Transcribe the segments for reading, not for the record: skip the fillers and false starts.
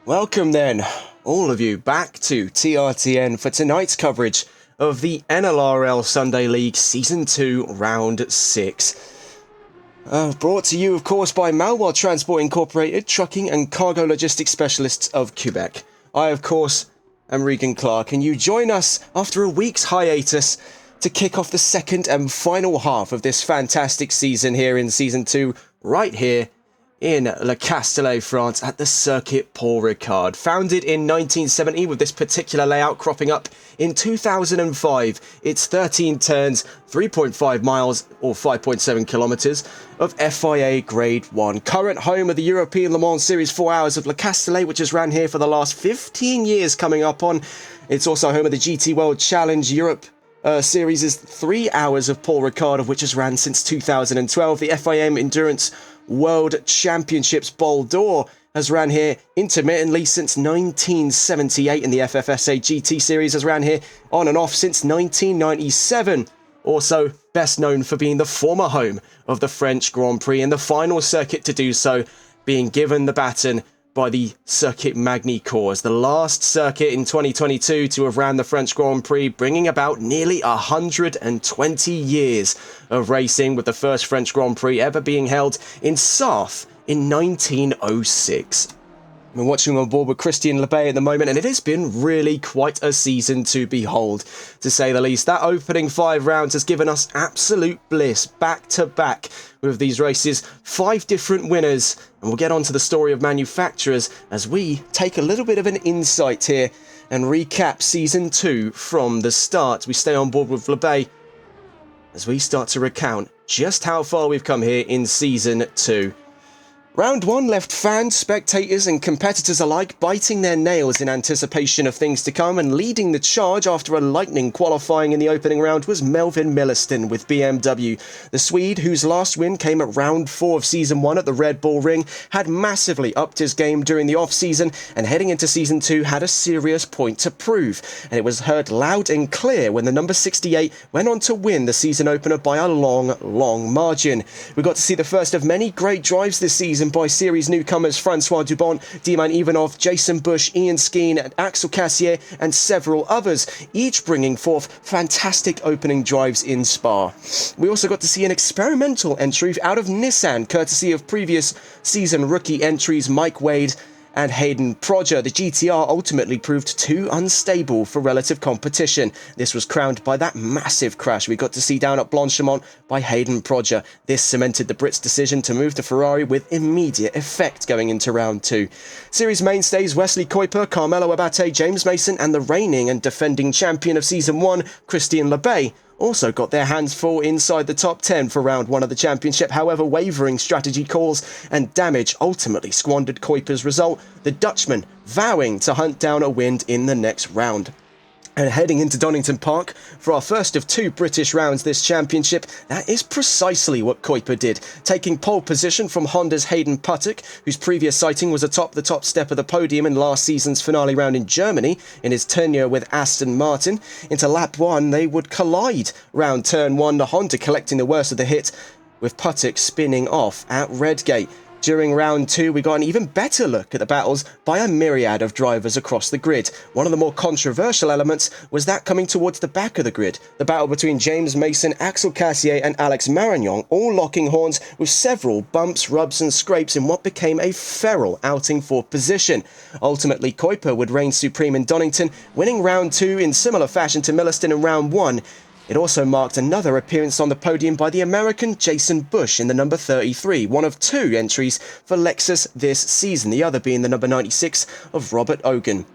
Welcome then, all of you, back to TRTN for tonight's coverage of the NLRL Sunday League Season 2 Round 6. Brought to you, of course, by Malwa Transport Incorporated, trucking and cargo logistics specialists of Quebec. I, of course, am Regan Clark, and you join us after a week's hiatus to kick off the second and final half of this fantastic season here in Season 2, right here in Le Castellet, France, at the Circuit Paul Ricard. Founded in 1970 with this particular layout cropping up in 2005. It's 13 turns, 3.5 miles or 5.7 kilometres of FIA Grade 1. Current home of the European Le Mans Series 4 Hours of Le Castellet, which has ran here for the last 15 years coming up on. It's also home of the GT World Challenge Europe Series is 3 hours of Paul Ricard, of which has ran since 2012. The FIM Endurance World Championships Bol d'Or has ran here intermittently since 1978, and the FFSA GT Series has ran here on and off since 1997. Also best known for being the former home of the French Grand Prix and the final circuit to do so, being given the baton by the Circuit Magny-Cours, the last circuit in 2022 to have ran the French Grand Prix, bringing about nearly 120 years of racing, with the first French Grand Prix ever being held in Sarthe in 1906. I'm watching on board with Christian Lebay at the moment, and it has been really quite a season to behold, to say the least. That opening 5 rounds has given us absolute bliss, back to back with these races. 5 different winners, and we'll get on to the story of manufacturers as we take a little bit of an insight here and recap Season 2 from the start. We stay on board with Lebay as we start to recount just how far we've come here in Season 2. Round 1 left fans, spectators and competitors alike biting their nails in anticipation of things to come, and leading the charge after a lightning qualifying in the opening round was Melvin Milliston with BMW. The Swede, whose last win came at round 4 of Season 1 at the Red Bull Ring, had massively upped his game during the off-season, and heading into Season 2 had a serious point to prove, and it was heard loud and clear when the number 68 went on to win the season opener by a long margin. We got to see the first of many great drives this season by series newcomers Francois Dubon, Diman Ivanov, Jason Bush, Ian Skeen, and Axel Cassier, and several others, each bringing forth fantastic opening drives in Spa. We also got to see an experimental entry out of Nissan, courtesy of previous season rookie entries Mike Wade and Hayden Prodger. The GTR ultimately proved too unstable for relative competition. This was crowned by that massive crash we got to see down at Blanchimont by Hayden Prodger. This cemented the Brits' decision to move to Ferrari with immediate effect going into round 2. Series mainstays Wesley Kuiper, Carmelo Abate, James Mason, and the reigning and defending champion of Season 1, Christian Lebay, also got their hands full inside the top 10 for round 1 of the championship. However, wavering strategy calls and damage ultimately squandered Kuiper's result, the Dutchman vowing to hunt down a win in the next round. And heading into Donington Park for our first of 2 British rounds this championship, that is precisely what Kuiper did, taking pole position from Honda's Hayden Puttock, whose previous sighting was atop the top step of the podium in last season's finale round in Germany in his tenure with Aston Martin. Into lap 1 they would collide round turn 1, the Honda collecting the worst of the hit, with Puttock spinning off at Redgate. During round 2, we got an even better look at the battles by a myriad of drivers across the grid. One of the more controversial elements was that coming towards the back of the grid, the battle between James Mason, Axel Cassier and Alex Marignon, all locking horns with several bumps, rubs and scrapes in what became a feral outing for position. Ultimately, Kuiper would reign supreme in Donington, winning round 2 in similar fashion to Milliston in round 1. It also marked another appearance on the podium by the American Jason Bush in the number 33, one of 2 entries for Lexus this season, the other being the number 96 of Robert Ogan.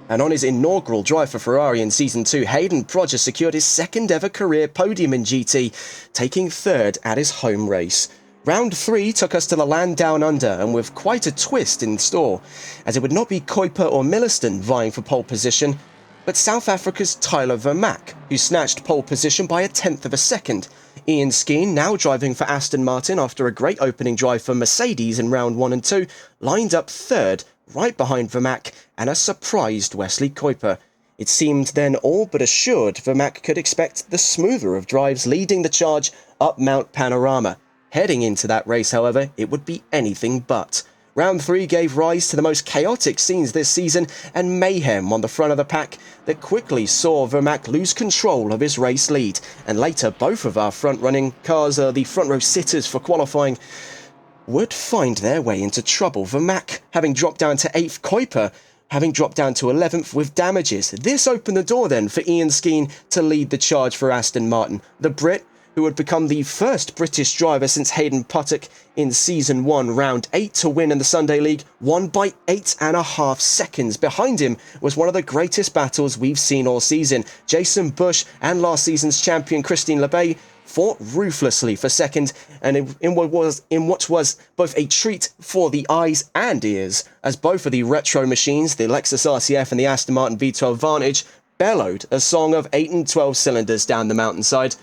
And on his inaugural drive for Ferrari in Season 2, Hayden Prodger secured his second ever career podium in GT, taking 3rd at his home race. Round 3 took us to the land down under, and with quite a twist in store, as it would not be Kuiper or Milliston vying for pole position, but South Africa's Tyler Vermaak, who snatched pole position by 1/10 of a second. Ian Skeen, now driving for Aston Martin after a great opening drive for Mercedes in round 1 and 2, lined up 3rd, right behind Vermaak and a surprised Wesley Kuiper. It seemed then all but assured Vermaak could expect the smoother of drives leading the charge up Mount Panorama. Heading into that race, however, it would be anything but. Round 3 gave rise to the most chaotic scenes this season and mayhem on the front of the pack that quickly saw Vermaak lose control of his race lead, and later both of our front-running cars, the front-row sitters for qualifying, would find their way into trouble. Vermaak having dropped down to 8th, Kuiper having dropped down to 11th with damages. This opened the door then for Ian Skeen to lead the charge for Aston Martin. The Brit, who would become the first British driver since Hayden Puttock in Season 1, Round 8 to win in the Sunday League, won by 8.5 seconds. Behind him was one of the greatest battles we've seen all season. Jason Bush and last season's champion Christine LeBay fought ruthlessly for second, and in what was both a treat for the eyes and ears, as both of the retro machines, the Lexus RCF and the Aston Martin V12 Vantage, bellowed a song of 8 and 12 cylinders down the mountainside.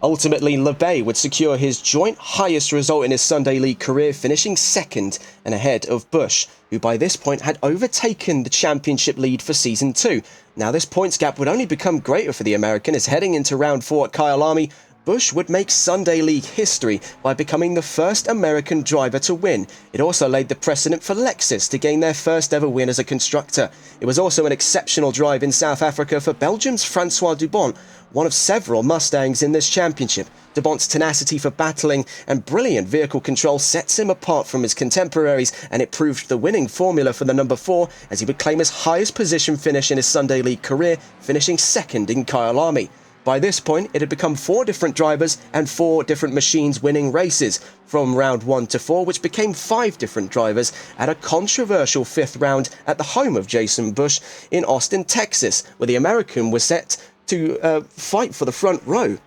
Ultimately, LeBay would secure his joint highest result in his Sunday League career, finishing second and ahead of Bush, who by this point had overtaken the championship lead for Season 2. Now this points gap would only become greater for the American, as heading into Round 4 at Kyalami, Bush would make Sunday League history by becoming the first American driver to win. It also laid the precedent for Lexus to gain their first ever win as a constructor. It was also an exceptional drive in South Africa for Belgium's Francois Dubont, one of several Mustangs in this championship. Dubont's tenacity for battling and brilliant vehicle control sets him apart from his contemporaries, and it proved the winning formula for the number 4, as he would claim his highest position finish in his Sunday League career, finishing second in Kyalami. By this point, it had become 4 different drivers and 4 different machines winning races, from round 1 to 4, which became 5 different drivers at a controversial 5th round at the home of Jason Bush in Austin, Texas, where the American was set to fight for the front row.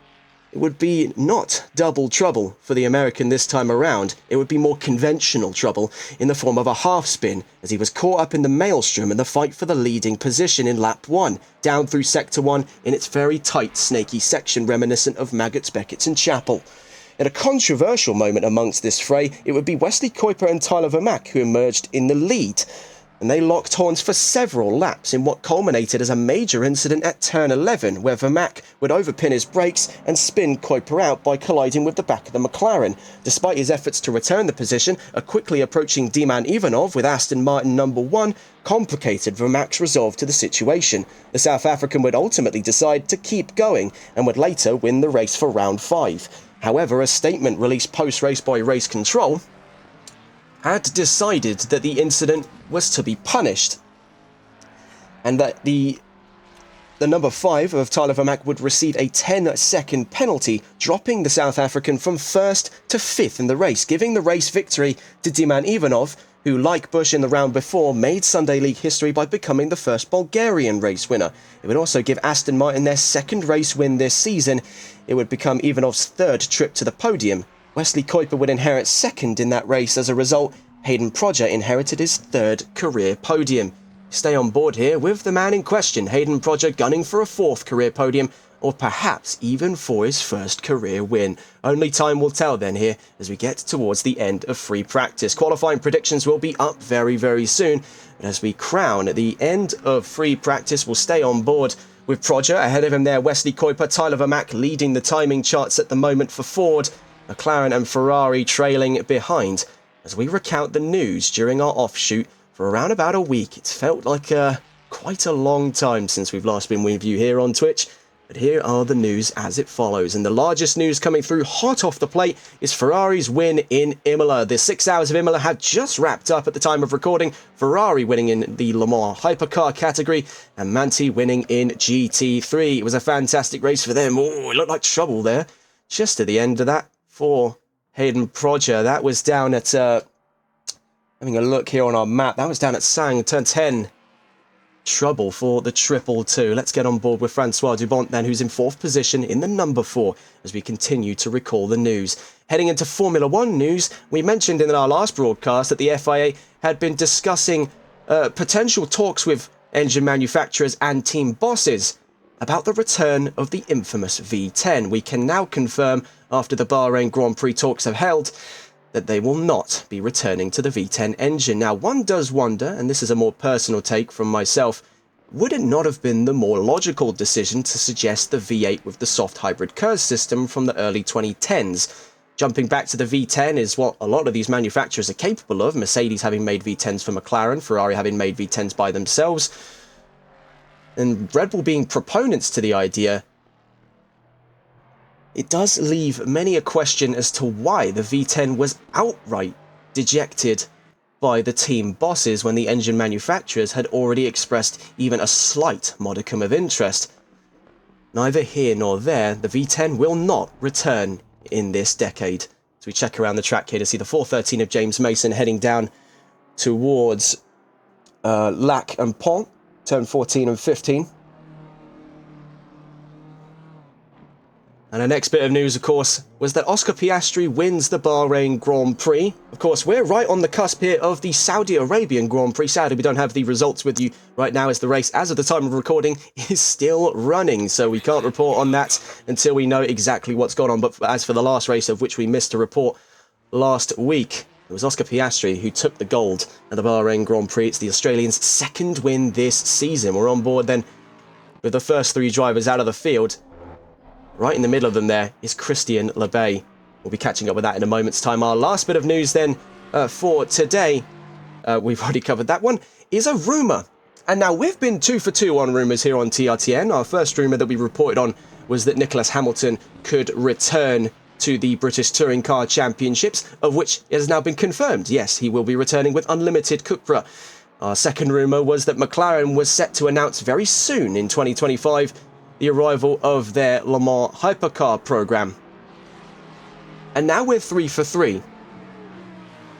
It would be not double trouble for the American this time around. It would be more conventional trouble in the form of a half spin, as he was caught up in the maelstrom in the fight for the leading position in lap 1, down through sector 1 in its very tight, snaky section reminiscent of Maggots, Beckett's and Chapel. At a controversial moment amongst this fray, it would be Wesley Kuiper and Tyler Vermaak who emerged in the lead, and they locked horns for several laps in what culminated as a major incident at turn 11, where Vermaak would overpin his brakes and spin Kuiper out by colliding with the back of the McLaren. Despite his efforts to return the position, a quickly approaching Diman Ivanov with Aston Martin number 1 complicated Vermaak's resolve to the situation. The South African would ultimately decide to keep going and would later win the race for round 5. However, a statement released post-race by Race Control had decided that the incident was to be punished, and that the number 5 of Tyler Vermaak would receive a 10-second penalty, dropping the South African from 1st to 5th in the race, giving the race victory to Diman Ivanov, who, like Bush in the round before, made Sunday League history by becoming the first Bulgarian race winner. It would also give Aston Martin their 2nd race win this season. It would become Ivanov's 3rd trip to the podium. Wesley Kuiper would inherit 2nd in that race. As a result, Hayden Prodger inherited his 3rd career podium. Stay on board here with the man in question, Hayden Prodger gunning for a 4th career podium, or perhaps even for his 1st career win. Only time will tell then here as we get towards the end of free practice. Qualifying predictions will be up very, very soon, but as we crown the end of free practice, we'll stay on board with Prodger. Ahead of him there, Wesley Kuiper, Tyler Vermaak leading the timing charts at the moment for Ford, McLaren and Ferrari trailing behind. As we recount the news during our offshoot for around about a week, it's felt like quite a long time since we've last been with you here on Twitch. But here are the news as it follows. And the largest news coming through hot off the plate is Ferrari's win in Imola. The 6 hours of Imola had just wrapped up at the time of recording. Ferrari winning in the Le Mans hypercar category and Manti winning in GT3. It was a fantastic race for them. Oh, it looked like trouble there just at the end of that for Hayden Prodger. That was down at, having a look here on our map, that was down at Sang, turn 10. Trouble for the 222. Let's get on board with Francois Dubont then, who's in 4th position in the number 4, as we continue to recall the news. Heading into Formula 1 news, we mentioned in our last broadcast that the FIA had been discussing potential talks with engine manufacturers and team bosses about the return of the infamous V10. We can now confirm, after the Bahrain Grand Prix talks have held, that they will not be returning to the V10 engine. Now, one does wonder, and this is a more personal take from myself, would it not have been the more logical decision to suggest the V8 with the soft hybrid curve system from the early 2010s? Jumping back to the V10 is what a lot of these manufacturers are capable of, Mercedes having made V10s for McLaren, Ferrari having made V10s by themselves, and Red Bull being proponents to the idea. It does leave many a question as to why the V10 was outright dejected by the team bosses when the engine manufacturers had already expressed even a slight modicum of interest. Neither here nor there, the V10 will not return in this decade. As we check around the track here to see the 413 of James Mason heading down towards Lac and Pont, turn 14 and 15. And the next bit of news, of course, was that Oscar Piastri wins the Bahrain Grand Prix. Of course, we're right on the cusp here of the Saudi Arabian Grand Prix. Sadly, we don't have the results with you right now as the race, as of the time of recording, is still running. So we can't report on that until we know exactly what's gone on. But as for the last race, of which we missed a report last week, it was Oscar Piastri who took the gold at the Bahrain Grand Prix. It's the Australian's second win this season. We're on board then with the first three drivers out of the field. Right in the middle of them there is Christian Lebay. We'll be catching up with that in a moment's time. Our last bit of news then for today, we've already covered that one, is a rumour. And now we've been 2 for 2 on rumours here on TRTN. Our first rumour that we reported on was that Nicholas Hamilton could return to the British Touring Car Championships, of which it has now been confirmed. Yes, he will be returning with unlimited Cupra. Our second rumour was that McLaren was set to announce very soon in 2025 the arrival of their Le Mans hypercar program. And now we're 3 for 3.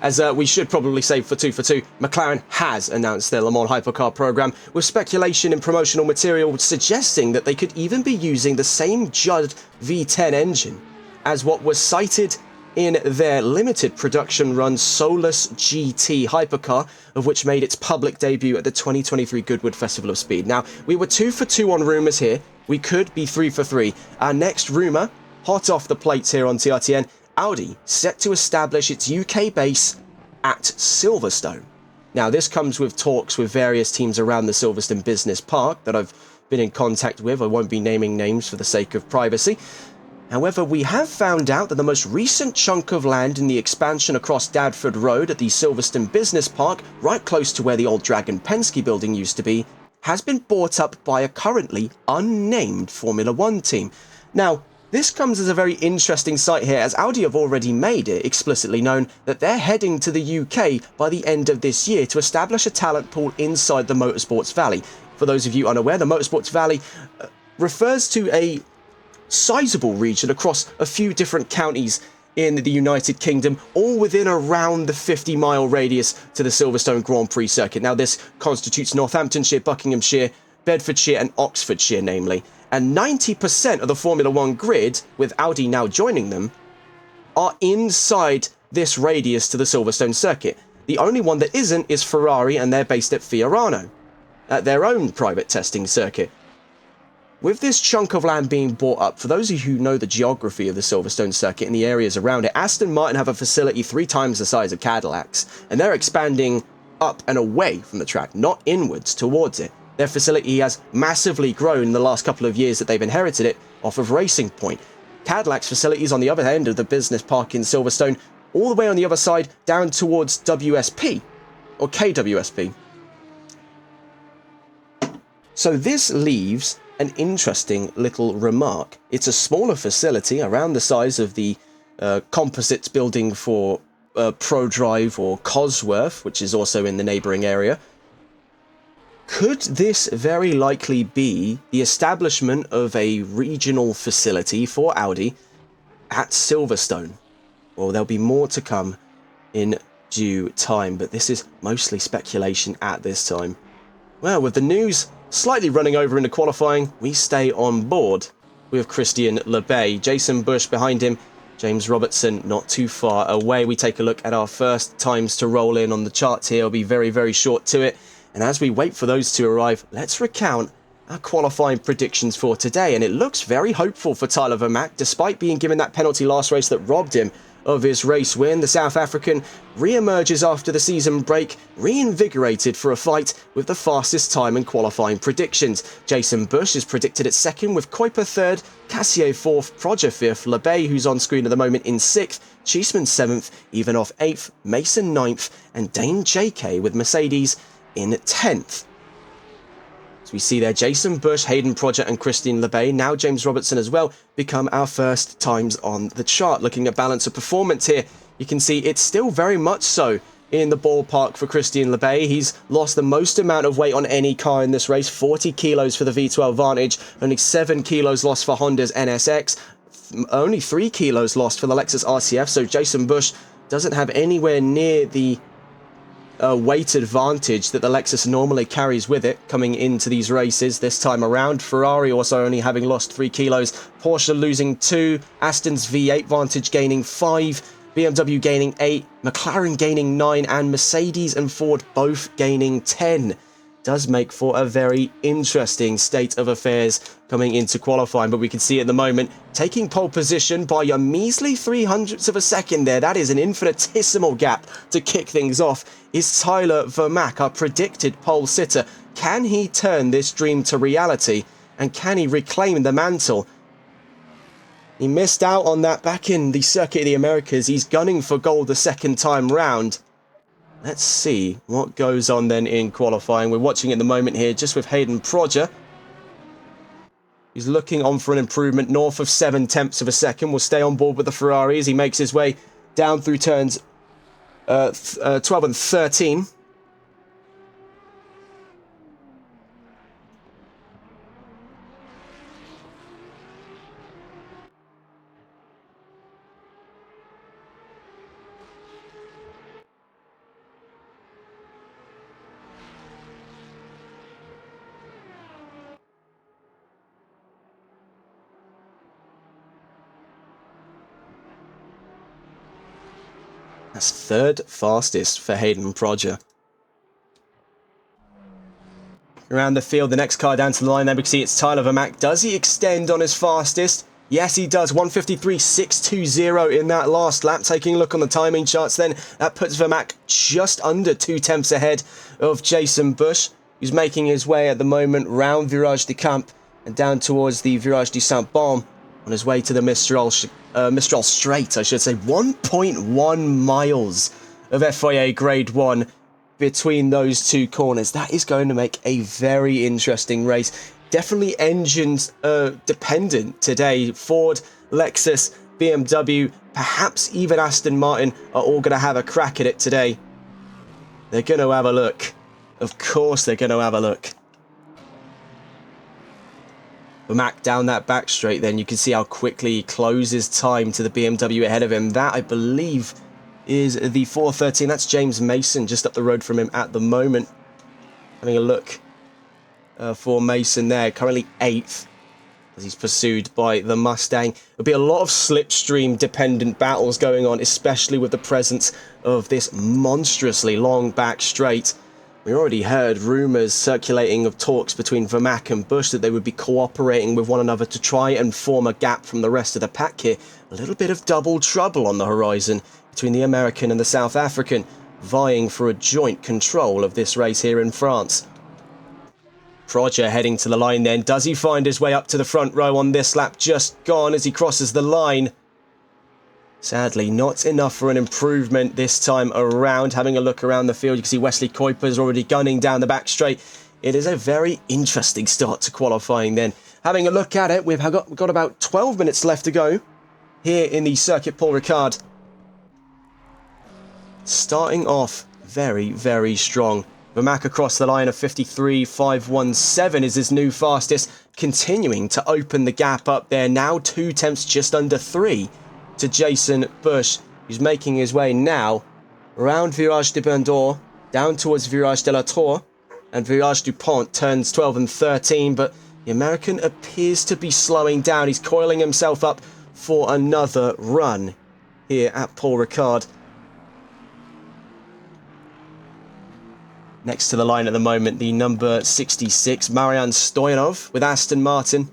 As we should probably say for 2 for 2, McLaren has announced their Le Mans hypercar program, with speculation in promotional material suggesting that they could even be using the same Judd V10 engine as what was cited in their limited production run Solus GT hypercar, of which made its public debut at the 2023 Goodwood Festival of Speed. Now, we were 2 for 2 on rumours here. We could be 3 for 3. Our next rumour, hot off the plates here on TRTN, Audi set to establish its UK base at Silverstone. Now, this comes with talks with various teams around the Silverstone Business Park that I've been in contact with. I won't be naming names for the sake of privacy. However, we have found out that the most recent chunk of land in the expansion across Dadford Road at the Silverstone Business Park, right close to where the old Dragon Penske building used to be, has been bought up by a currently unnamed Formula One team. Now, this comes as a very interesting sight here, as Audi have already made it explicitly known that they're heading to the UK by the end of this year to establish a talent pool inside the Motorsports Valley. For those of you unaware, the Motorsports Valley refers to a sizable region across a few different counties in the United Kingdom, all within around the 50-mile radius to the Silverstone Grand Prix circuit. Now, this constitutes Northamptonshire, Buckinghamshire, Bedfordshire and Oxfordshire, namely. And 90% of the Formula One grid, with Audi now joining them, are inside this radius to the Silverstone circuit. The only one that isn't is Ferrari, and they're based at Fiorano, at their own private testing circuit. With this chunk of land being bought up, for those of you who know the geography of the Silverstone circuit and the areas around it, Aston Martin have a facility 3 times the size of Cadillac's, and they're expanding up and away from the track, not inwards towards it. Their facility has massively grown in the last couple of years that they've inherited it off of Racing Point. Cadillac's facility is on the other end of the business park in Silverstone, all the way on the other side down towards WSP, or KWSP. So this leaves an interesting little remark. It's a smaller facility, around the size of the composites building for ProDrive or Cosworth, which is also in the neighbouring area. Could this very likely be the establishment of a regional facility for Audi at Silverstone? Well, there'll be more to come in due time, but this is mostly speculation at this time. Well, with the news slightly running over into qualifying, we stay on board with Christian Lebay. Jason Bush behind him, James Robertson not too far away. We take a look at our first times to roll in on the charts here. I'll be very, very short to it. And as we wait for those to arrive, let's recount our qualifying predictions for today. And it looks very hopeful for Tyler Vermaak, despite being given that penalty last race that robbed him of his race win. The South African re-emerges after the season break, reinvigorated for a fight with the fastest time in qualifying predictions. Jason Bush is predicted at second, with Kuiper third, Cassier fourth, Proger fifth, LeBay, who's on screen at the moment, in sixth, Cheeseman seventh, Ivanov eighth, Mason ninth, and Dane JK with Mercedes in 10th. So we see there Jason Bush, Hayden Proger and Christian LeBay, now James Robertson as well, become our first times on the chart. Looking at balance of performance here, you can see it's still very much so in the ballpark for Christian LeBay. He's lost the most amount of weight on any car in this race, 40 kilos for the V12 Vantage, only 7 kilos lost for Honda's NSX, only 3 kilos lost for the Lexus RCF, so Jason Bush doesn't have anywhere near the weight advantage that the Lexus normally carries with it coming into these races this time around. Ferrari also only having lost 3 kilos, Porsche losing 2, Aston's V8 Vantage gaining 5, BMW gaining 8, McLaren gaining 9, and Mercedes and Ford both gaining 10. Does make for a very interesting state of affairs coming into qualifying, but we can see at the moment taking pole position by a measly 0.03 of a second there. That is an infinitesimal gap to kick things off. Is Tyler Vermaak, our predicted pole sitter. Can he turn this dream to reality, and can he reclaim the mantle? He missed out on that back in the Circuit of the Americas. He's gunning for gold the second time round. Let's see what goes on then in qualifying. We're watching at the moment here just with Hayden Proger. He's looking on for an improvement north of 0.7 of a second. Will stay on board with the Ferrari as he makes his way down through turns 12 and 13. That's third fastest for Hayden Proger. Around the field, the next car down to the line, then we can see it's Tyler Vermaak. Does he extend on his fastest? Yes, he does. 1:53.620 in that last lap. Taking a look on the timing charts then, that puts Vermaak just under 0.2 ahead of Jason Bush, who's making his way at the moment round Virage de Camp and down towards the Virage du Saint-Bon on his way to the Mistral Straight, I should say. 1.1 miles of FIA Grade 1 between those two corners. That is going to make a very interesting race. Definitely engines dependent today. Ford, Lexus, BMW, perhaps even Aston Martin are all going to have a crack at it today. They're going to have a look. Of course they're going to have a look. Vermaak down that back straight then, you can see how quickly he closes time to the BMW ahead of him. That, I believe, is the 4:13. That's James Mason just up the road from him at the moment. Having a look for Mason there, currently 8th as he's pursued by the Mustang. There'll be a lot of slipstream dependent battles going on, especially with the presence of this monstrously long back straight. We already heard rumours circulating of talks between Vermaak and Bush that they would be cooperating with one another to try and form a gap from the rest of the pack here. A little bit of double trouble on the horizon between the American and the South African, vying for a joint control of this race here in France. Proger heading to the line then. Does he find his way up to the front row on this lap just gone as he crosses the line? Sadly, not enough for an improvement this time around. Having a look around the field, you can see Wesley Kuiper's already gunning down the back straight. It is a very interesting start to qualifying then. Having a look at it, we've got about 12 minutes left to go here in the Circuit Paul Ricard. Starting off very, very strong. Vermaak across the line of 53.517 is his new fastest, continuing to open the gap up there. Now 2 tenths just under 3 to Jason Bush, who's making his way now around Virage de Bandor, down towards Virage de la Tour, and Virage du Pont turns 12 and 13, but the American appears to be slowing down. He's coiling himself up for another run here at Paul Ricard. Next to the line at the moment, the number 66, Marian Stoyanov with Aston Martin.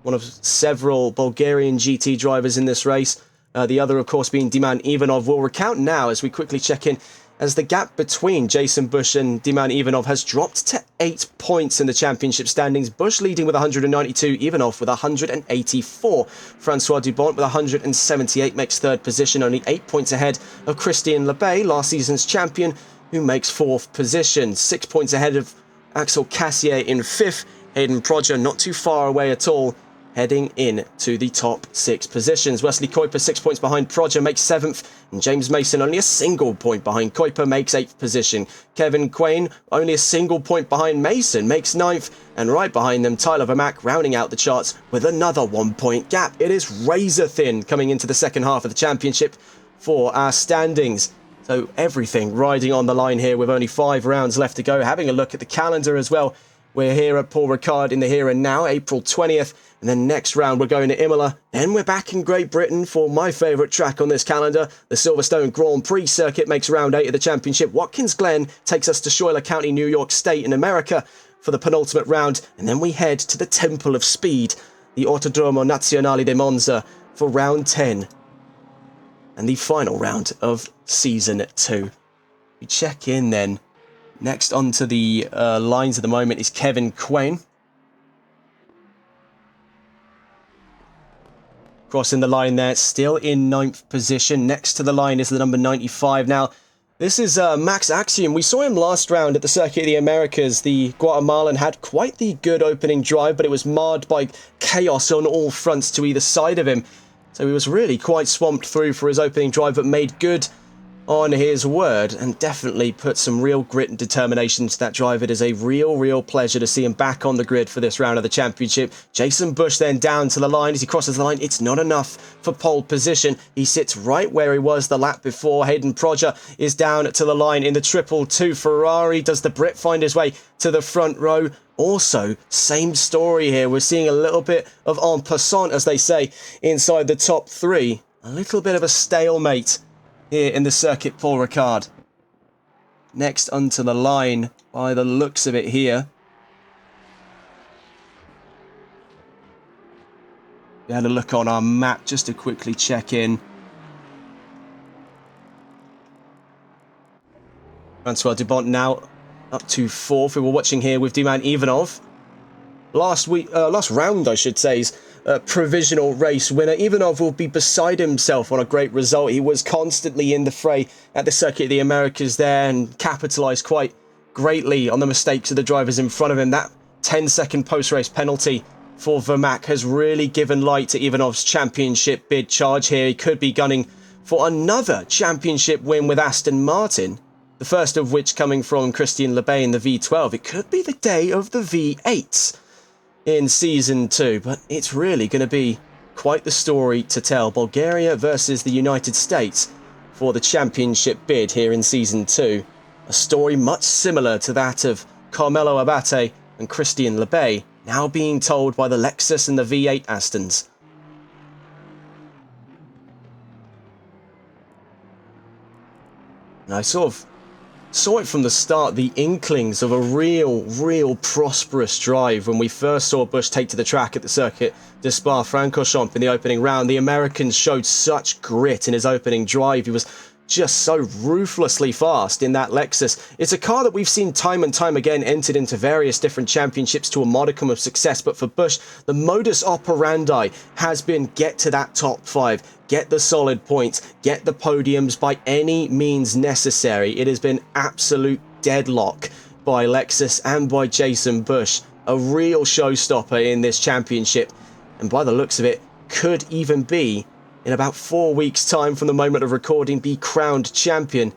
One of several Bulgarian GT drivers in this race. The other, of course, being Diman Ivanov. We'll recount now as we quickly check in, as the gap between Jason Bush and Diman Ivanov has dropped to 8 points in the championship standings. Bush leading with 192, Ivanov with 184. Francois Dubont with 178 makes third position, only 8 points ahead of Christian Lebay, last season's champion, who makes fourth position. 6 points ahead of Axel Cassier in fifth. Hayden Prodger not too far away at all, heading in to the top 6 positions. Wesley Kuiper 6 points behind Prodger makes 7th, and James Mason only a single point behind Kuiper makes 8th position. Kevin Quain only a single point behind Mason makes 9th, and right behind them Tyler Vermack rounding out the charts with another 1 point gap. It is razor thin coming into the second half of the championship for our standings. So everything riding on the line here with only 5 rounds left to go. Having a look at the calendar as well. We're here at Paul Ricard in the here and now, April 20th. And then next round we're going to Imola. Then we're back in Great Britain for my favourite track on this calendar. The Silverstone Grand Prix circuit makes round 8 of the championship. Watkins Glen takes us to Schuyler County, New York State in America for the penultimate round. And then we head to the Temple of Speed, the Autodromo Nazionale di Monza, for round 10. And the final round of Season 2. We check in then. Next onto the lines at the moment is Kevin Quain. Crossing the line there, still in 9th position. Next to the line is the number 95. Now, this is Max Axiom. We saw him last round at the Circuit of the Americas. The Guatemalan had quite the good opening drive, but it was marred by chaos on all fronts to either side of him. So he was really quite swamped through for his opening drive, but made good on his word and definitely put some real grit and determination to that drive. It is a real pleasure to see him back on the grid for this round of the championship. Jason Bush then down to the line. As he crosses the line, it's not enough for pole position. He sits right where he was the lap before. Hayden Prodger is down to the line in the 222 Ferrari. Does the Brit find his way to the front row? Also, same story here. We're seeing a little bit of en passant, as they say, inside the top 3. A little bit of a stalemate here in the circuit Paul Ricard. Next onto the line, by the looks of it here. We had a look on our map just to quickly check in. Francois Dubont now up to 4th. We were watching here with Diman Ivanov. Last round, I should say, is provisional race winner. Ivanov will be beside himself on a great result. He was constantly in the fray at the Circuit of the Americas there and capitalised quite greatly on the mistakes of the drivers in front of him. That 10-second post-race penalty for Vermack has really given light to Ivanov's championship bid charge here. He could be gunning for another championship win with Aston Martin, the first of which coming from Christian Lebay in the V12. It could be the day of the V8s in Season 2, but it's really going to be quite the story to tell. Bulgaria versus the United States for the championship bid here in Season 2. A story much similar to that of Carmelo Abate and Christian Lebay, now being told by the Lexus and the V8 Astons. And I sort of saw it from the start, the inklings of a real prosperous drive when we first saw Bush take to the track at the Circuit de Spa-Francorchamps in the opening round. The American showed such grit in his opening drive. He was just so ruthlessly fast in that Lexus. It's a car that we've seen time and time again entered into various different championships to a modicum of success, but for Bush, the modus operandi has been get to that top 5, get the solid points, get the podiums by any means necessary. It has been absolute deadlock by Lexus and by Jason Bush. A real showstopper in this championship, and by the looks of it, could even be, in about 4 weeks' time from the moment of recording, be crowned champion.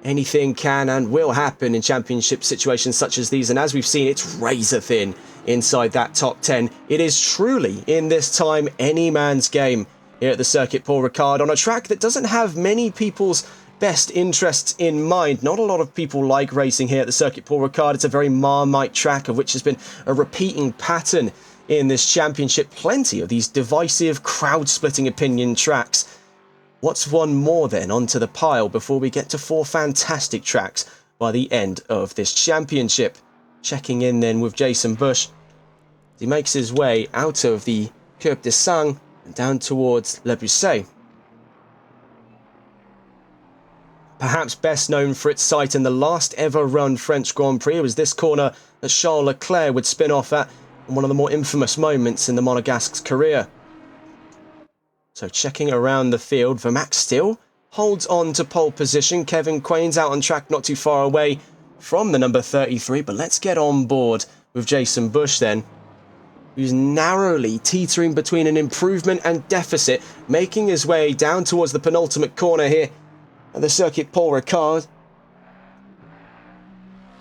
Anything can and will happen in championship situations such as these, and as we've seen, it's razor thin inside that top 10. It is truly, in this time, any man's game here at the Circuit Paul Ricard, on a track that doesn't have many people's best interests in mind. Not a lot of people like racing here at the Circuit Paul Ricard. It's a very Marmite track, of which has been a repeating pattern in this championship. Plenty of these divisive, crowd-splitting opinion tracks. What's one more then onto the pile before we get to 4 fantastic tracks by the end of this championship? Checking in then with Jason Bush. He makes his way out of the Curb de Sang and down towards Le Bousset. perhaps best known for its site in the last ever run French Grand Prix. It was this corner that Charles Leclerc would spin off at, in one of the more infamous moments in the Monegasque's career. So checking around the field, Vermaak still holds on to pole position. Kevin Quain's out on track not too far away from the number 33, but let's get on board with Jason Bush then, who's narrowly teetering between an improvement and deficit, making his way down towards the penultimate corner here at the circuit Paul Ricard.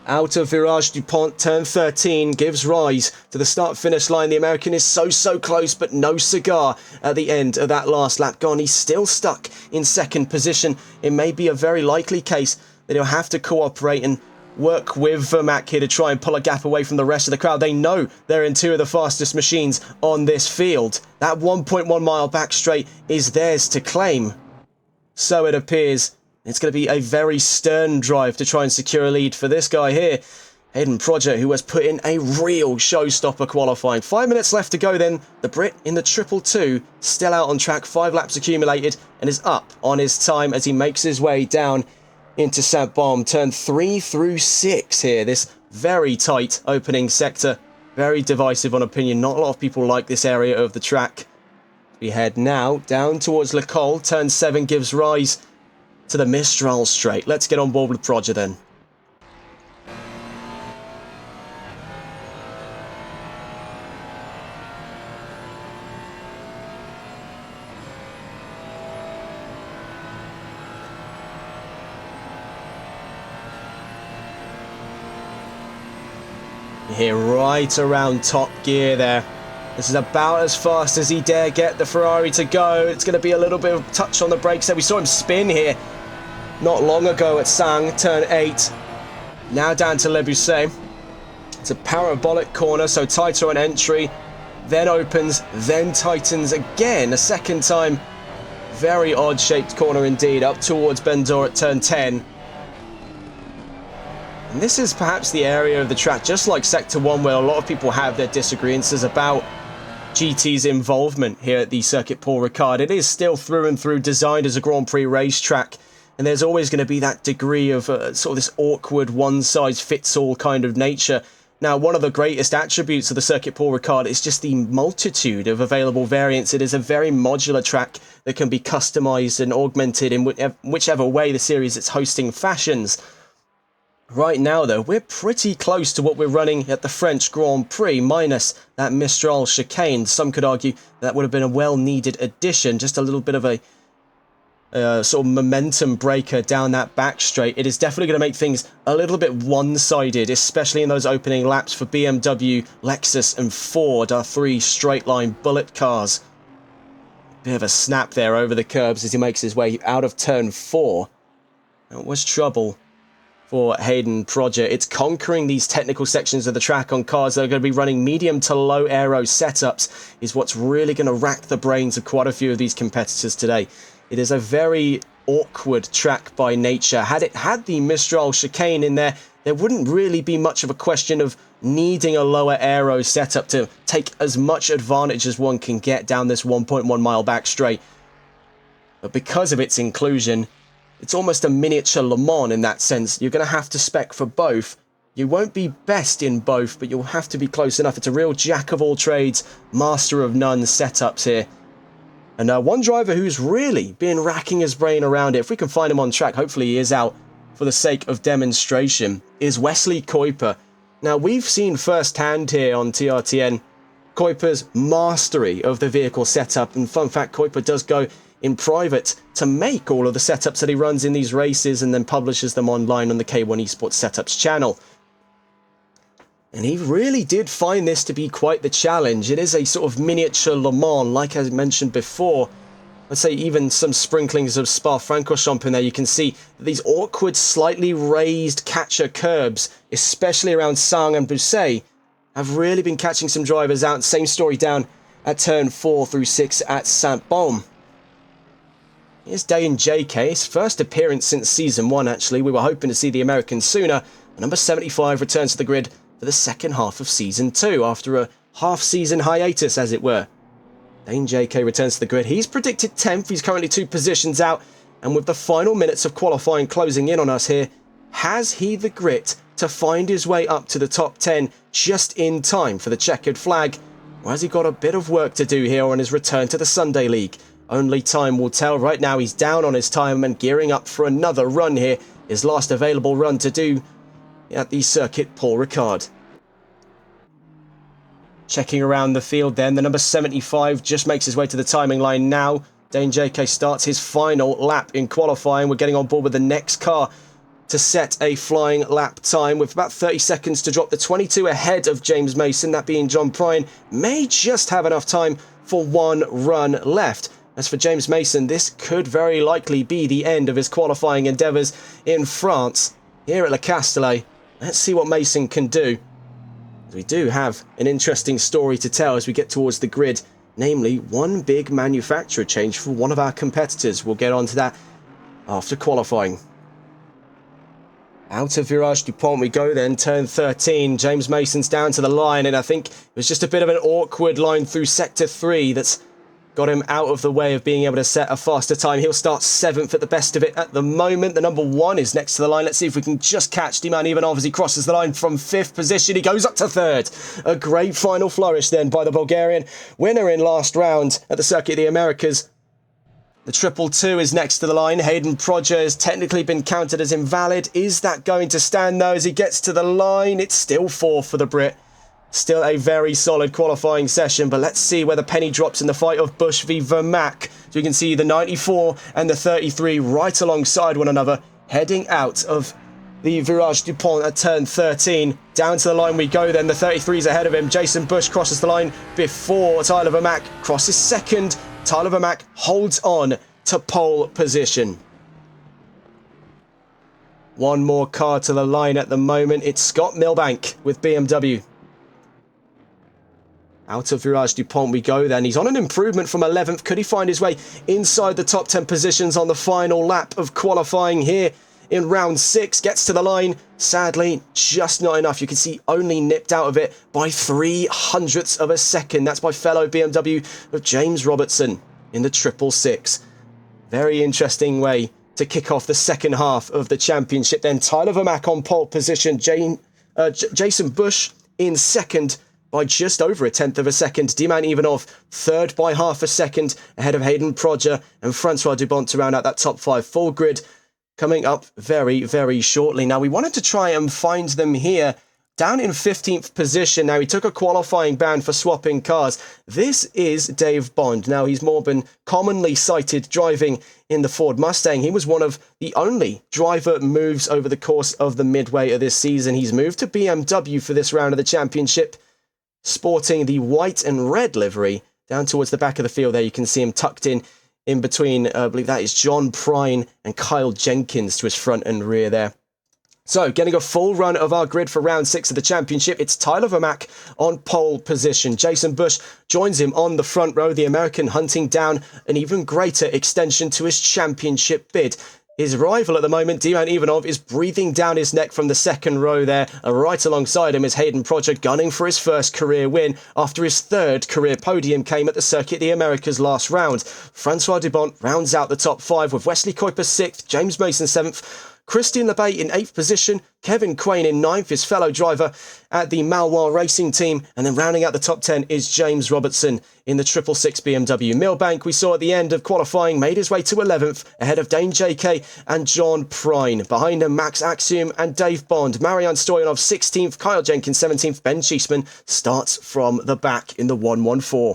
Out of Virage Dupont, turn 13 gives rise to the start-finish line. The American is so close, but no cigar at the end of that last lap gone. He's still stuck in second position. It may be a very likely case that he'll have to cooperate and work with Vermaak here to try and pull a gap away from the rest of the crowd. They know they're in two of the fastest machines on this field. That 1.1 mile back straight is theirs to claim. So it appears. It's going to be a very stern drive to try and secure a lead for this guy here, Hayden Prodger, who has put in a real showstopper qualifying. 5 minutes left to go then. The Brit in the 222, still out on track, 5 laps accumulated, and is up on his time as he makes his way down into Saint-Baume. Turn 3 through 6 here. This very tight opening sector. Very divisive on opinion. Not a lot of people like this area of the track. We head now down towards Le Col. Turn 7 gives rise to the Mistral straight. Let's get on board with Prodger then. Here right around top gear there. This is about as fast as he dare get the Ferrari to go. It's going to be a little bit of touch on the brakes there. We saw him spin here not long ago at Sang, turn 8. Now down to Le Bousset. It's a parabolic corner, so tighter on entry. Then opens, then tightens again a second time. Very odd shaped corner indeed, up towards Bendor at turn 10. And this is perhaps the area of the track, just like Sector 1, where a lot of people have their disagreements about GT's involvement here at the Circuit Paul Ricard. It is still through and through designed as a Grand Prix racetrack, and there's always going to be that degree of sort of this awkward one-size-fits-all kind of nature. Now, one of the greatest attributes of the Circuit Paul Ricard is just the multitude of available variants. It is a very modular track that can be customized and augmented in whichever way the series it's hosting fashions. Right now, though, we're pretty close to what we're running at the French Grand Prix, minus that Mistral chicane. Some could argue that would have been a well-needed addition, just a little bit of a sort of momentum breaker down that back straight. It is definitely going to make things a little bit one-sided, especially in those opening laps for BMW, Lexus and Ford, our 3 straight-line bullet cars. Bit of a snap there over the curbs as he makes his way out of turn 4. That was trouble for Hayden Prodger. It's conquering these technical sections of the track on cars that are going to be running medium to low aero setups is what's really going to rack the brains of quite a few of these competitors today. It is a very awkward track by nature. Had it had the Mistral chicane in there, there wouldn't really be much of a question of needing a lower aero setup to take as much advantage as one can get down this 1.1 mile back straight. But because of its inclusion, it's almost a miniature Le Mans in that sense. You're going to have to spec for both. You won't be best in both, but you'll have to be close enough. It's a real jack-of-all-trades, master-of-none setups here. And one driver who's really been racking his brain around it, if we can find him on track, hopefully he is out for the sake of demonstration, is Wesley Kuiper. Now, we've seen firsthand here on TRTN Kuiper's mastery of the vehicle setup. And fun fact, Kuiper does go in private to make all of the setups that he runs in these races and then publishes them online on the K1 Esports Setups channel. And he really did find this to be quite the challenge. It is a sort of miniature Le Mans, like I mentioned before. Let's say even some sprinklings of Spa-Francorchamps in there. You can see these awkward, slightly raised catcher curbs, especially around Sang and Bousset, have really been catching some drivers out. Same story down at turn 4 through 6 at Saint-Baume. Here's Dane JK, his first appearance since Season 1, actually. We were hoping to see the American sooner. Number 75 returns to the grid for the second half of Season 2, after a half-season hiatus, as it were. Dane JK returns to the grid. He's predicted 10th. He's currently 2 positions out. And with the final minutes of qualifying closing in on us here, has he the grit to find his way up to the top 10 just in time for the checkered flag? Or has he got a bit of work to do here on his return to the Sunday League? Only time will tell. Right now he's down on his time and gearing up for another run here. His last available run to do at the circuit, Paul Ricard. Checking around the field then, the number 75 just makes his way to the timing line now. Dane JK starts his final lap in qualifying. We're getting on board with the next car to set a flying lap time with about 30 seconds to drop the 22 ahead of James Mason, that being John Prine. May just have enough time for one run left. As for James Mason, this could very likely be the end of his qualifying endeavours in France here at Le Castellet. Let's see what Mason can do. We do have an interesting story to tell as we get towards the grid, namely one big manufacturer change for one of our competitors. We'll get on to that after qualifying. Out of Virage Dupont we go then, turn 13. James Mason's down to the line, and I think it was just a bit of an awkward line through Sector 3 that's got him out of the way of being able to set a faster time. He'll start 7th at the best of it at the moment. The number 1 is next to the line. Let's see if we can just catch Diman Ivanov as he crosses the line from 5th position. He goes up to 3rd. A great final flourish then by the Bulgarian. Winner in last round at the Circuit of the Americas. The 222 is next to the line. Hayden Prodger has technically been counted as invalid. Is that going to stand though as he gets to the line? It's still 4th for the Brit. Still a very solid qualifying session, but let's see where the penny drops in the fight of Bush v Vermaak. So you can see the 94 and the 33 right alongside one another, heading out of the Virage Dupont at turn 13. Down to the line we go then. The 33 is ahead of him. Jason Bush crosses the line before Tyler Vermaak crosses second. Tyler Vermaak holds on to pole position. One more car to the line at the moment. It's Scott Milbank with BMW. Out of Virage Dupont we go then. He's on an improvement from 11th. Could he find his way inside the top 10 positions on the final lap of qualifying here in round 6? Gets to the line. Sadly, just not enough. You can see only nipped out of it by 0.03 of a second. That's by fellow BMW of James Robertson in the 666. Very interesting way to kick off the second half of the championship. Then Tyler Vermaak on pole position. Jason Bush in second by just over 1/10 of a second. Diman Ivanov third by half a second ahead of Hayden Prodger and Francois Dubont to round out that top 5 full grid coming up very, very shortly. Now, we wanted to try and find them here down in 15th position. Now, he took a qualifying ban for swapping cars. This is Dave Bond. Now, he's more been commonly cited driving in the Ford Mustang. He was one of the only driver moves over the course of the midway of this season. He's moved to BMW for this round of the championship, sporting the white and red livery. Down towards the back of the field there, you can see him tucked in between, I believe that is John Prine and Kyle Jenkins to his front and rear there. So, getting a full run of our grid for round 6 of the championship, it's Tyler Vermaak on pole position. Jason Bush joins him on the front row, the American hunting down an even greater extension to his championship bid. His rival at the moment, Diman Ivanov, is breathing down his neck from the second row there. Right alongside him is Hayden Prodger, gunning for his first career win after his 3rd career podium came at the Circuit of the Americas last round. Francois Dubont rounds out the top 5 with Wesley Kuiper 6th, James Mason 7th, Christian Lebay in 8th position, Kevin Quain in 9th, his fellow driver at the Malois Racing Team, and then rounding out the top 10 is James Robertson in the 666 BMW. Milbank, we saw at the end of qualifying, made his way to 11th, ahead of Dane JK and John Prine. Behind him, Max Axiom and Dave Bond. Marian Stoyanov 16th, Kyle Jenkins 17th, Ben Cheeseman starts from the back in the 114.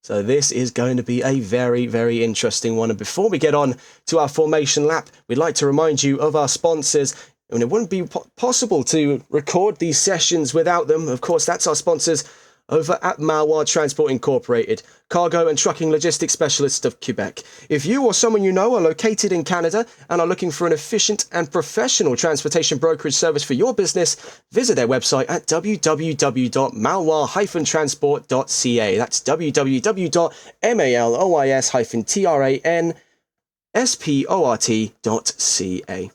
So this is going to be a very, very interesting one. And before we get on to our formation lap, we'd like to remind you of our sponsors. And it wouldn't be possible to record these sessions without them. Of course, that's our sponsors over at Malois Transport Incorporated, cargo and trucking logistics specialist of Quebec. If you or someone you know are located in Canada and are looking for an efficient and professional transportation brokerage service for your business, visit their website at www.malois-transport.ca. That's www.malois-transport.ca.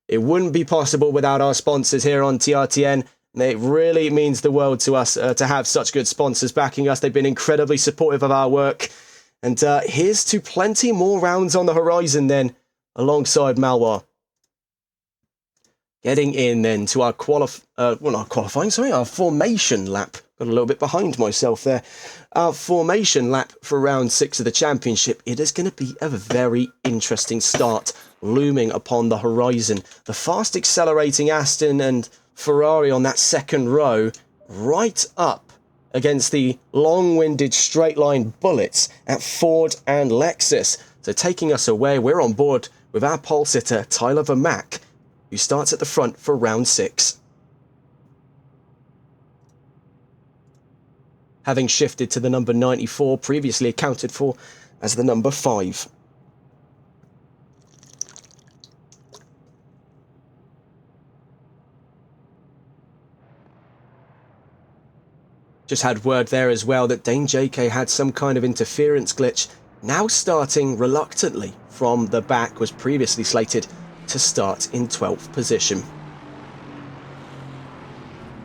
It wouldn't be possible without our sponsors here on TRTN. It really means the world to us to have such good sponsors backing us. They've been incredibly supportive of our work. And here's to plenty more rounds on the horizon then, alongside Malwar. Getting in then to our our formation lap. Got a little bit behind myself there. Our formation lap for round 6 of the championship. It is going to be a very interesting start looming upon the horizon. The fast accelerating Aston and Ferrari on that second row, right up against the long-winded straight line bullets at Ford and Lexus. So taking us away, we're on board with our pole sitter Tyler Vermaak, who starts at the front for round 6. Having shifted to the number 94, previously accounted for as the number 5. Just had word there as well that Dane JK had some kind of interference glitch, now starting reluctantly from the back, was previously slated to start in 12th position.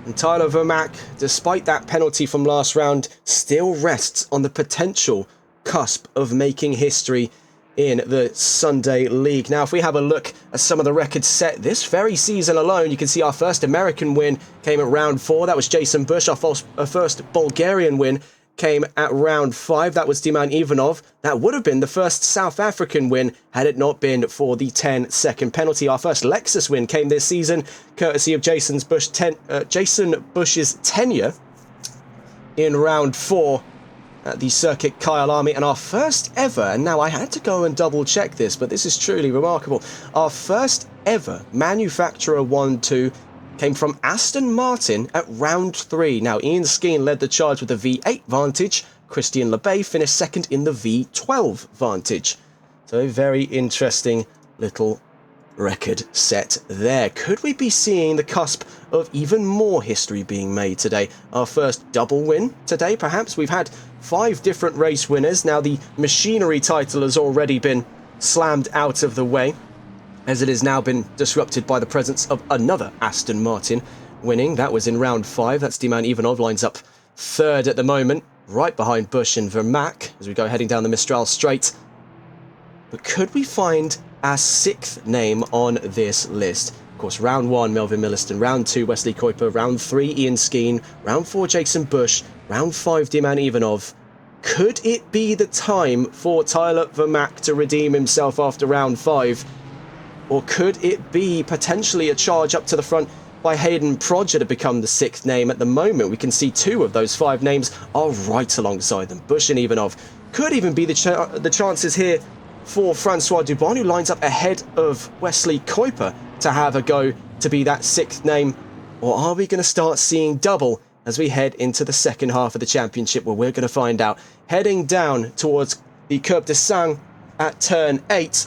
And Tyler Vermaak, despite that penalty from last round, still rests on the potential cusp of making history in the Sunday League. Now, if we have a look at some of the records set this very season alone, you can see our first American win came at round 4. That was Jason Bush. Our first Bulgarian win came at round 5. That was Diman Ivanov. That would have been the first South African win had it not been for the 10-second penalty. Our first Lexus win came this season, courtesy of Jason Bush's tenure in round 4 at the Circuit Kyle Army. And our first ever, and now I had to go and double check this, but this is truly remarkable, our first ever manufacturer 1-2 came from Aston Martin at round 3. Now, Ian Skeen led the charge with the V8 Vantage. Christian LeBay finished second in the V12 Vantage. So a very interesting little record set there. Could we be seeing the cusp of even more history being made today? Our first double win today, perhaps? We've had 5 different race winners. Now, the machinery title has already been slammed out of the way, as it has now been disrupted by the presence of another Aston Martin winning. That was in round 5. That's Diman Ivanov, lines up third at the moment, right behind Bush and Vermaak as we go heading down the Mistral Straight. But could we find our 6th name on this list? Of course, round 1, Melvin Milliston. Round 2, Wesley Kuiper. Round 3, Ian Skeen. Round 4, Jason Bush. Round 5, Diman Ivanov. Could it be the time for Tyler Vermaak to redeem himself after round 5? Or could it be potentially a charge up to the front by Hayden Prodger to become the 6th name? At the moment, we can see 2 of those 5 names are right alongside them. Bush and Ivanov. Could even be the chances here for Francois Dubon, who lines up ahead of Wesley Kuiper to have a go to be that 6th name. Or are we going to start seeing double as we head into the second half of the championship? Well, we're going to find out. Heading down towards the Curb de Sang at turn 8,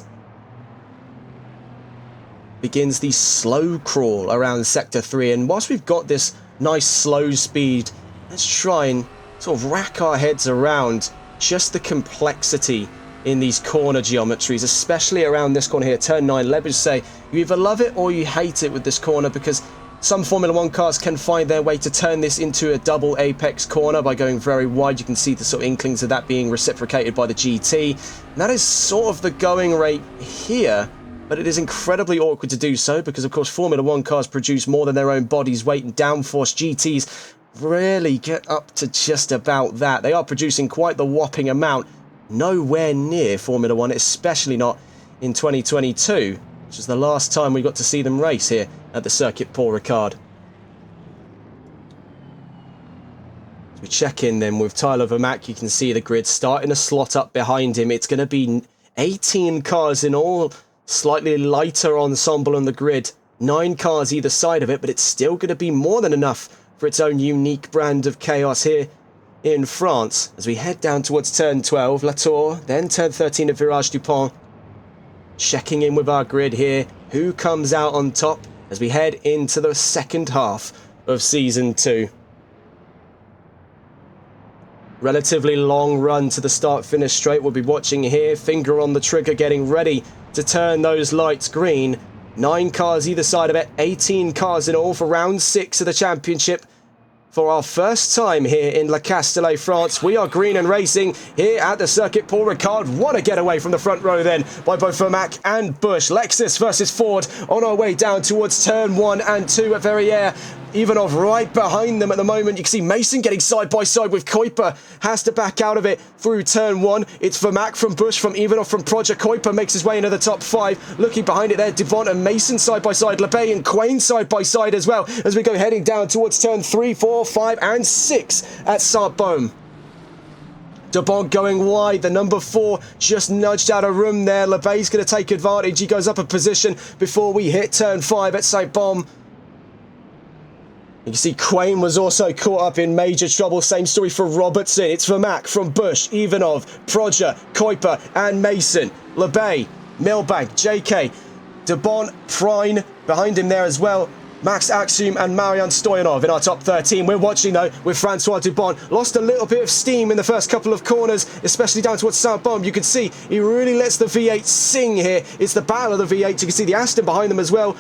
begins the slow crawl around Sector 3. And whilst we've got this nice slow speed, let's try and sort of rack our heads around just the complexity in these corner geometries, especially around this corner here, turn 9. Let me say, you either love it or you hate it with this corner, because some Formula 1 cars can find their way to turn this into a double apex corner by going very wide. You can see the sort of inklings of that being reciprocated by the GT. And that is sort of the going rate here, but it is incredibly awkward to do so because, of course, Formula 1 cars produce more than their own body's weight in downforce. GTs rarely get up to just about that. They are producing quite the whopping amount. Nowhere near Formula 1, especially not in 2022, which is the last time we got to see them race here at the Circuit Paul Ricard. As we check in then with Tyler Vermaak, you can see the grid starting to slot up behind him. It's going to be 18 cars in all, slightly lighter ensemble on the grid. 9 cars either side of it, but it's still going to be more than enough for its own unique brand of chaos here in France. As we head down towards turn 12, Latour, then turn 13 at Virage Dupont. Checking in with our grid here. Who comes out on top as we head into the second half of Season 2? Relatively long run to the start-finish straight we'll be watching here. Finger on the trigger, getting ready to turn those lights green. 9 cars either side of it, 18 cars in all for round 6 of the championship. for our first time here in Le Castellet, France. We are green and racing here at the circuit. Paul Ricard, what a getaway from the front row then by both Vermac and Bush. Lexus versus Ford on our way down towards turn 1 and 2 at Verrières. Ivanov right behind them at the moment. You can see Mason getting side by side with Kuiper. Has to back out of it through turn 1. It's Vermac from Bush, from Ivanov, from Proger. Kuiper makes his way into the top 5. Looking behind it there, Devon and Mason side by side. LeBay and Quain side by side as well as we go heading down towards turn 3, 4, 5 and 6 at Saint-Baume. Debon going wide, the number 4 just nudged out of room there. LeBay's going to take advantage. He goes up a position before we hit turn 5 at Saint-Baume. You can see Quain was also caught up in major trouble. Same story for Robertson. It's Vermac from Bush, Ivanov, Proger, Kuiper and Mason. LeBay, Milbank, JK, Debon, Prine behind him there as well. Max Axum and Marian Stoyanov in our top 13. We're watching though with Francois Dubon. Lost a little bit of steam in the first couple of corners, especially down towards Saint-Baume. You can see he really lets the V8 sing here. It's the battle of the V8. You can see the Aston behind them as well,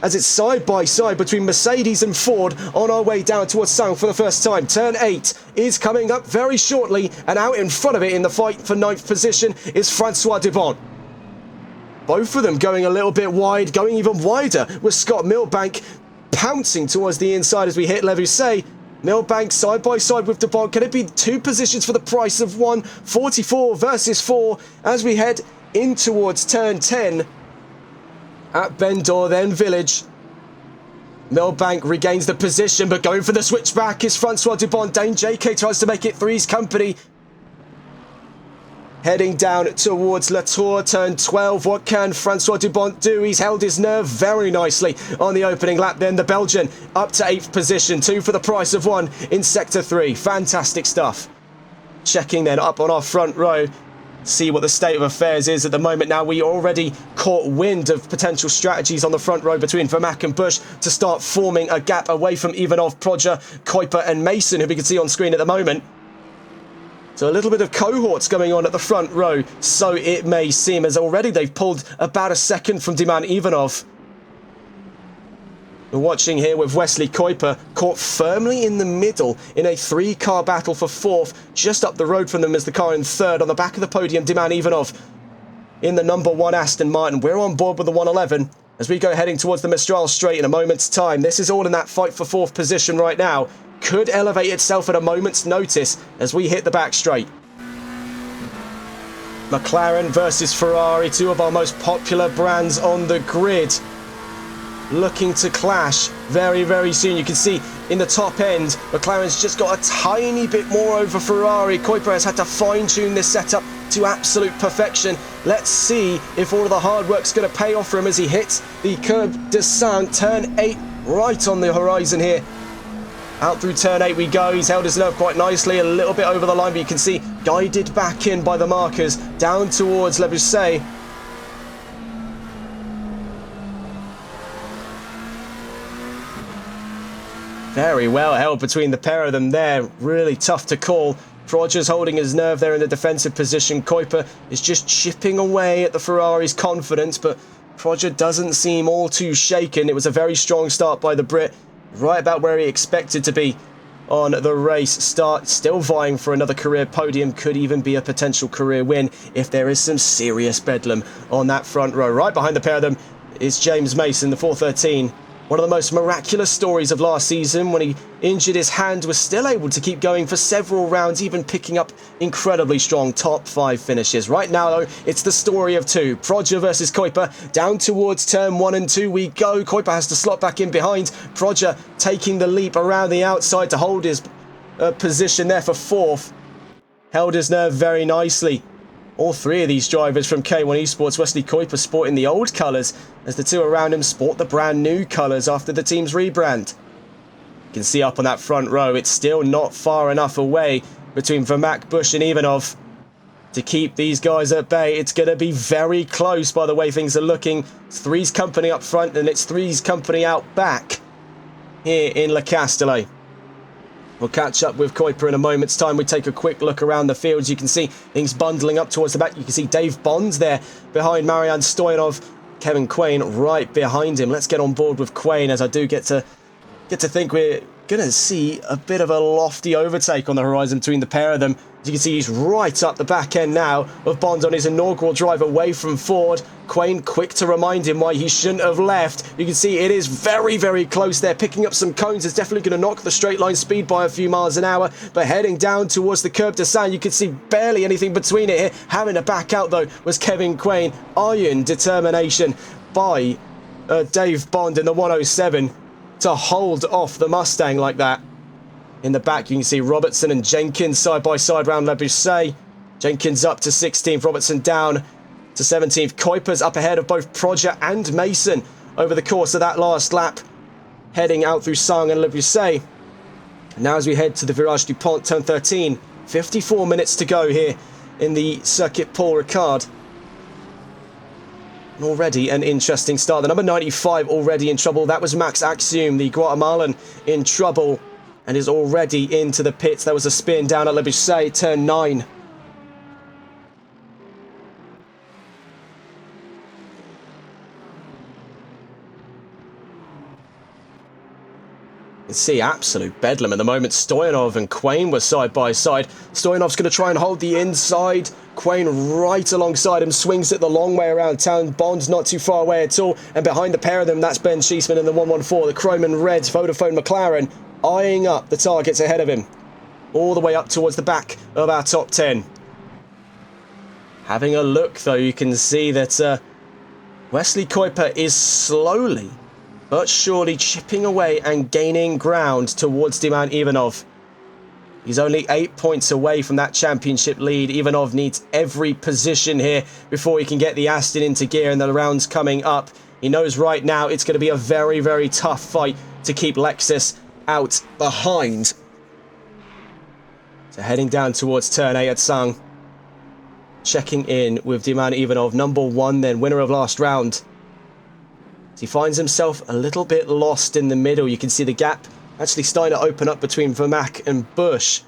as it's side by side between Mercedes and Ford on our way down towards Saint for the first time. Turn 8 is coming up very shortly, and out in front of it in the fight for 9th position is Francois Dubon. Both of them going a little bit wide, going even wider with Scott Milbank pouncing towards the inside as we hit Levusset. Milbank side by side with Dubon. Can it be 2 positions for the price of 1? 44 versus 4 as we head in towards turn 10. At Bendor, then Village. Milbank regains the position, but going for the switchback is Francois Dubon. Dane JK tries to make it three's company. Heading down towards La Tour, turn 12. What can Francois Dubon do? He's held his nerve very nicely on the opening lap. Then the Belgian up to 8th position. 2 for the price of 1 in Sector 3. Fantastic stuff. Checking then up on our front row. See what the state of affairs is at the moment. Now, we already caught wind of potential strategies on the front row between Vermac and Bush to start forming a gap away from Ivanov, Proger, Kuiper and Mason, who we can see on screen at the moment. So a little bit of cohorts going on at the front row, so it may seem, as already they've pulled about a second from Diman Ivanov. We're watching here with Wesley Kuiper caught firmly in the middle in a 3-car battle for 4th, just up the road from them as the car in 3rd. On the back of the podium, Diman Ivanov in the number 1 Aston Martin. We're on board with the 111 as we go heading towards the Mistral Straight in a moment's time. This is all in that fight for 4th position right now. Could elevate itself at a moment's notice as we hit the back straight. McLaren versus Ferrari, 2 of our most popular brands on the grid, looking to clash very, very soon. You can see in the top end, McLaren's just got a tiny bit more over Ferrari. Kuiper has had to fine-tune this setup to absolute perfection. Let's see if all of the hard work's going to pay off for him as he hits the Curb de Saint, turn 8 right on the horizon here. Out through turn 8 we go. He's held his nerve quite nicely, a little bit over the line, but you can see guided back in by the markers down towards Levusset. Very well held between the pair of them there. Really tough to call. Proger's holding his nerve there in the defensive position. Kuiper is just chipping away at the Ferrari's confidence, but Proger doesn't seem all too shaken. It was a very strong start by the Brit, right about where he expected to be on the race start. Still vying for another career podium. Could even be a potential career win if there is some serious bedlam on that front row. Right behind the pair of them is James Mason, the 413. One of the most miraculous stories of last season, when he injured his hand, was still able to keep going for several rounds, even picking up incredibly strong top 5 finishes. Right now, though, it's the story of 2. Proger versus Kuiper. Down towards turn 1 and 2 we go. Kuiper has to slot back in behind. Proger taking the leap around the outside to hold his position there for 4th. Held his nerve very nicely. All 3 of these drivers from K1 Esports, Wesley Kuiper sporting the old colours, as the 2 around him sport the brand new colours after the team's rebrand. You can see up on that front row, it's still not far enough away between Vermac, Bush and Ivanov to keep these guys at bay. It's going to be very close by the way things are looking. It's 3's company up front and it's 3's company out back here in Le Castellet. We'll catch up with Kuiper in a moment's time. We take a quick look around the fields. You can see things bundling up towards the back. You can see Dave Bonds there behind Marian Stoyanov. Kevin Quain right behind him. Let's get on board with Quain, as I do get to think we're going to see a bit of a lofty overtake on the horizon between the pair of them. As you can see, he's right up the back end now of Bond on his inaugural drive away from Ford. Quain quick to remind him why he shouldn't have left. You can see it is very, very close there. Picking up some cones is definitely going to knock the straight line speed by a few miles an hour. But heading down towards the Curb de Seine, you can see barely anything between it here. Having to back out, though, was Kevin Quain. Iron determination by Dave Bond in the 107 to hold off the Mustang like that. In the back, you can see Robertson and Jenkins side by side round Le Bousset. Jenkins up to 16th, Robertson down to 17th. Kuiper's up ahead of both Proger and Mason over the course of that last lap, heading out through Sang and Le Bousset. Now as we head to the Virage du Pont, turn 13, 54 minutes to go here in the Circuit Paul Ricard. Already an interesting start. The number 95 already in trouble. That was Max Axiom, the Guatemalan, in trouble and is already into the pits. There was a spin down at Le Bousset, turn 9. You can see absolute bedlam at the moment. Stoyanov and Quain were side by side. Stoyanov's going to try and hold the inside. Quain right alongside him, swings it the long way around town. Bond's not too far away at all. And behind the pair of them, that's Ben Cheeseman in the 114, the Chrome and Red Vodafone McLaren, eyeing up the targets ahead of him, all the way up towards the back of our top 10. Having a look, though, you can see that Wesley Kuiper is slowly but surely chipping away and gaining ground towards Diman Ivanov. He's only 8 points away from that championship lead. Ivanov needs every position here before he can get the Aston into gear in the rounds coming up. He knows right now it's going to be a very, very tough fight to keep Lexus out behind. So heading down towards turn 8 at Sang. Checking in with Diman Ivanov, number 1 then, winner of last round. He finds himself a little bit lost in the middle. You can see the gap actually starting to open up between Vermaak and Bush.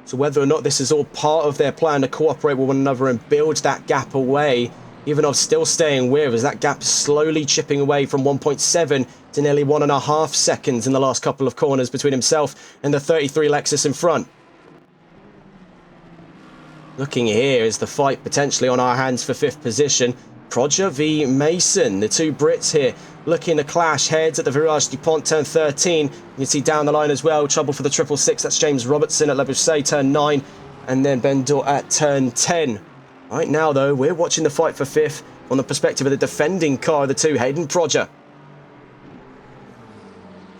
So whether or not this is all part of their plan to cooperate with one another and build that gap away, Ivanov still staying with as that gap slowly chipping away from 1.7 to nearly 1.5 seconds in the last couple of corners between himself and the 33 Lexus in front. Looking here is the fight potentially on our hands for 5th position. Proger v Mason, the two Brits here looking to clash heads at the Virage du Pont, turn 13. You can see down the line as well, trouble for the 666, that's James Robertson at Le Bousset, turn 9, and then Ben Dor at turn 10. Right now, though, we're watching the fight for 5th from the perspective of the defending car of the two, Hayden Proger.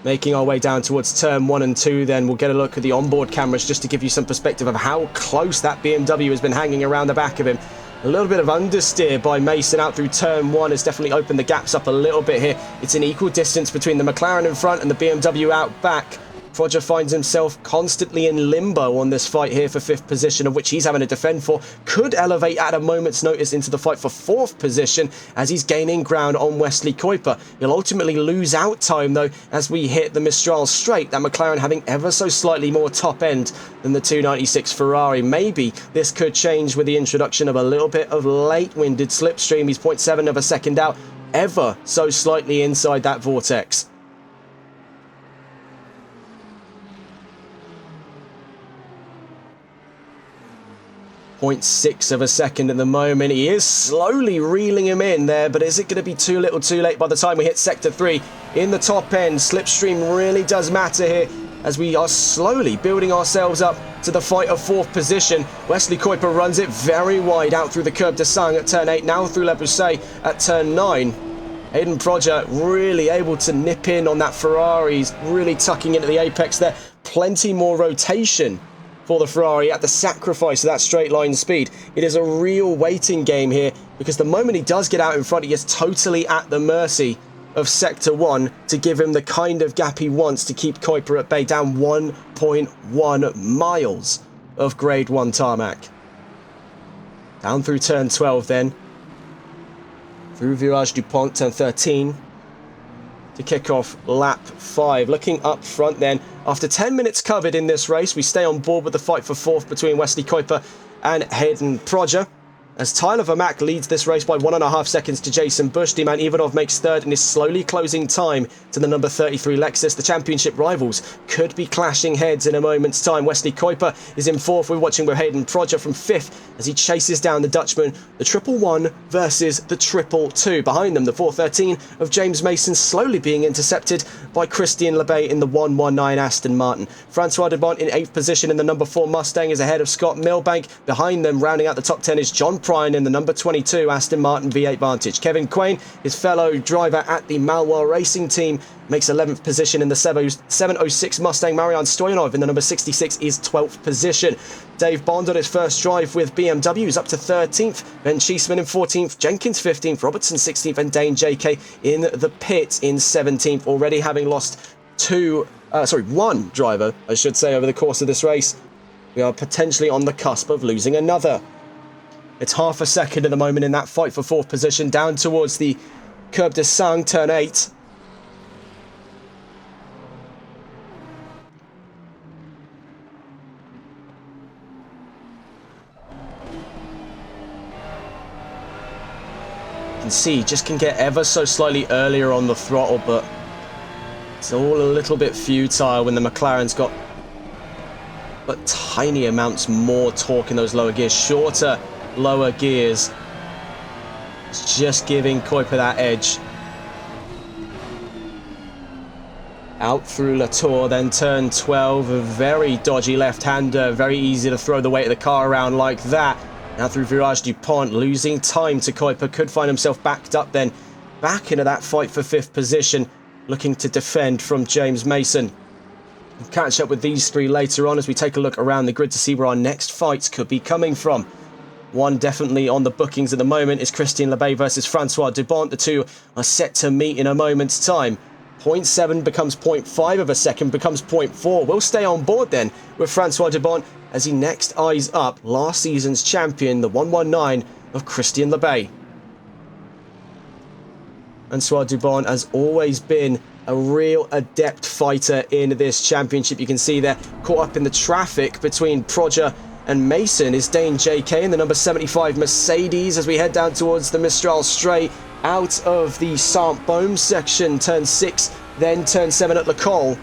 Making our way down towards turn 1 and 2, then we'll get a look at the onboard cameras just to give you some perspective of how close that BMW has been hanging around the back of him. A little bit of understeer by Mason out through turn 1 has definitely opened the gaps up a little bit here. It's an equal distance between the McLaren in front and the BMW out back. Proger finds himself constantly in limbo on this fight here for 5th position, of which he's having to defend for. Could elevate at a moment's notice into the fight for 4th position as he's gaining ground on Wesley Kuiper. He'll ultimately lose out time, though, as we hit the Mistral straight, that McLaren having ever so slightly more top end than the 296 Ferrari. Maybe this could change with the introduction of a little bit of late-winded slipstream. He's 0.7 of a second out, ever so slightly inside that vortex. 0.6 of a second at the moment. He is slowly reeling him in there, but is it going to be too little too late by the time we hit Sector 3? In the top end, slipstream really does matter here as we are slowly building ourselves up to the fight of 4th position. Wesley Kuiper runs it very wide out through the Curb de Sang at turn 8, now through Le Bousset at turn 9. Hayden Proger really able to nip in on that Ferrari. He's really tucking into the apex there. Plenty more rotation for the Ferrari at the sacrifice of that straight line speed. It is a real waiting game here because the moment he does get out in front, he is totally at the mercy of Sector 1 to give him the kind of gap he wants to keep Kuiper at bay, down 1.1 miles of Grade 1 tarmac. Down through turn 12 then, through Virage du Pont, turn 13, to kick off lap 5. Looking up front then, after 10 minutes covered in this race, we stay on board with the fight for 4th between Wesley Kuiper and Hayden Proger. as Tyler Vermack leads this race by 1.5 seconds to Jason Bush. D-Man Ivanov makes third and is slowly closing time to the number 33 Lexus. The championship rivals could be clashing heads in a moment's time. Wesley Kuiper is in fourth. We're watching with Hayden Prodger from fifth as he chases down the Dutchman. The 111 versus the 222. Behind them, the 413 of James Mason slowly being intercepted by Christian Lebay in the 119 Aston Martin. Francois Dubont in 8th position in the number 4 Mustang is ahead of Scott Milbank. Behind them, rounding out the top 10 is John Prine in the number 22 Aston Martin V8 Vantage. Kevin Quain, his fellow driver at the Malwar Racing team, makes 11th position in the 706 Mustang. Marian Stoyanov in the number 66 is 12th position. Dave Bond on his first drive with BMW is up to 13th. Ben Cheeseman in 14th. Jenkins 15th. Robertson 16th. And Dane JK in the pit in 17th. Already having lost one driver, I should say, over the course of this race. We are potentially on the cusp of losing another. It's half a second at the moment in that fight for 4th position, down towards the Curb de Sang, turn 8. You can see, just can get ever so slightly earlier on the throttle, but it's all a little bit futile when the McLaren's got but tiny amounts more torque in those lower gears. Shorter lower gears. It's just giving Kuiper that edge. Out through Latour, then turn 12. A very dodgy left-hander. Very easy to throw the weight of the car around like that. Now through Virage DuPont, losing time to Kuiper. Could find himself backed up then. Back into that fight for 5th position. Looking to defend from James Mason. We'll catch up with these three later on as we take a look around the grid to see where our next fights could be coming from. One definitely on the bookings at the moment is Christian Lebay versus Francois Dubont. The two are set to meet in a moment's time. 0.7 becomes 0.5 of a second, becomes 0.4. We'll stay on board then with Francois Dubont as he next eyes up last season's champion, the 119 of Christian Lebay. Francois Dubont has always been a real adept fighter in this championship. You can see there, caught up in the traffic between Prodger and Mason is Dane JK in the number 75 Mercedes as we head down towards the Mistral Straight out of the Saint-Baume section, turn 6, then turn 7 at Le Col.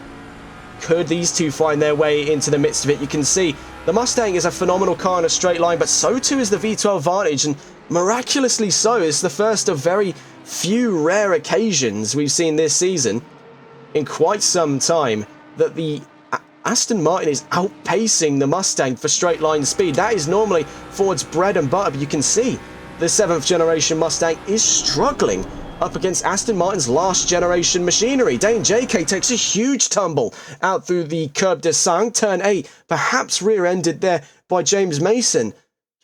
Could these two find their way into the midst of it? You can see the Mustang is a phenomenal car in a straight line, but so too is the V12 Vantage, and miraculously so, it's the first of very few rare occasions we've seen this season in quite some time that the Aston Martin is outpacing the Mustang for straight line speed. That is normally Ford's bread and butter, but you can see the 7th generation Mustang is struggling up against Aston Martin's last generation machinery. Dane JK takes a huge tumble out through the Curb de Sang, turn 8, perhaps rear-ended there by James Mason.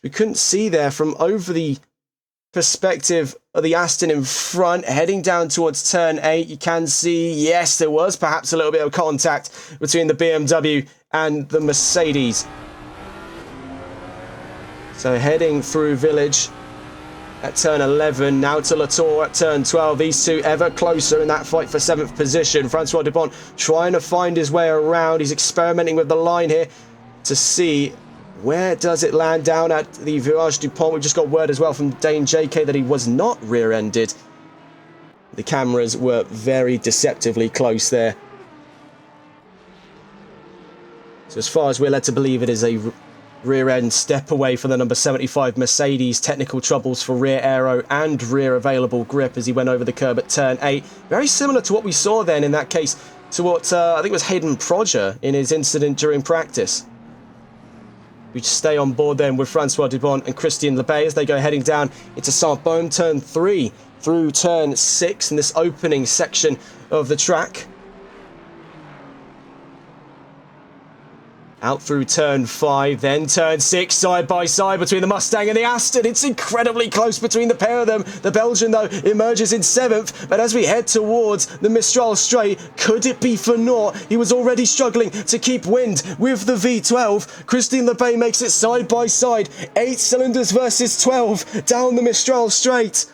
We couldn't see there from over the perspective of the Aston in front, heading down towards turn 8. You can see, yes, there was perhaps a little bit of contact between the BMW and the Mercedes. So heading through Village at turn 11, now to Latour at turn 12. These two ever closer in that fight for 7th position. Francois Dubont trying to find his way around. He's experimenting with the line here to see where does it land down at the Virage DuPont. We've just got word as well from Dane JK that he was not rear-ended. The cameras were very deceptively close there. So as far as we're led to believe, it is a rear-end step away for the number 75 Mercedes. Technical troubles for rear aero and rear available grip as he went over the curb at turn 8. Very similar to what we saw then in that case to what I think was Hayden Prodger in his incident during practice. We just stay on board then with Francois Dubont and Christian Lebay as they go heading down into Saint-Baume, turn 3 through turn 6 in this opening section of the track. Out through turn 5, then turn 6, side by side between the Mustang and the Aston. It's incredibly close between the pair of them. The Belgian, though, emerges in 7th. But as we head towards the Mistral Straight, could it be for naught? He was already struggling to keep wind with the V12. Christian Lebay makes it side by side. 8 cylinders versus 12 down the Mistral Straight.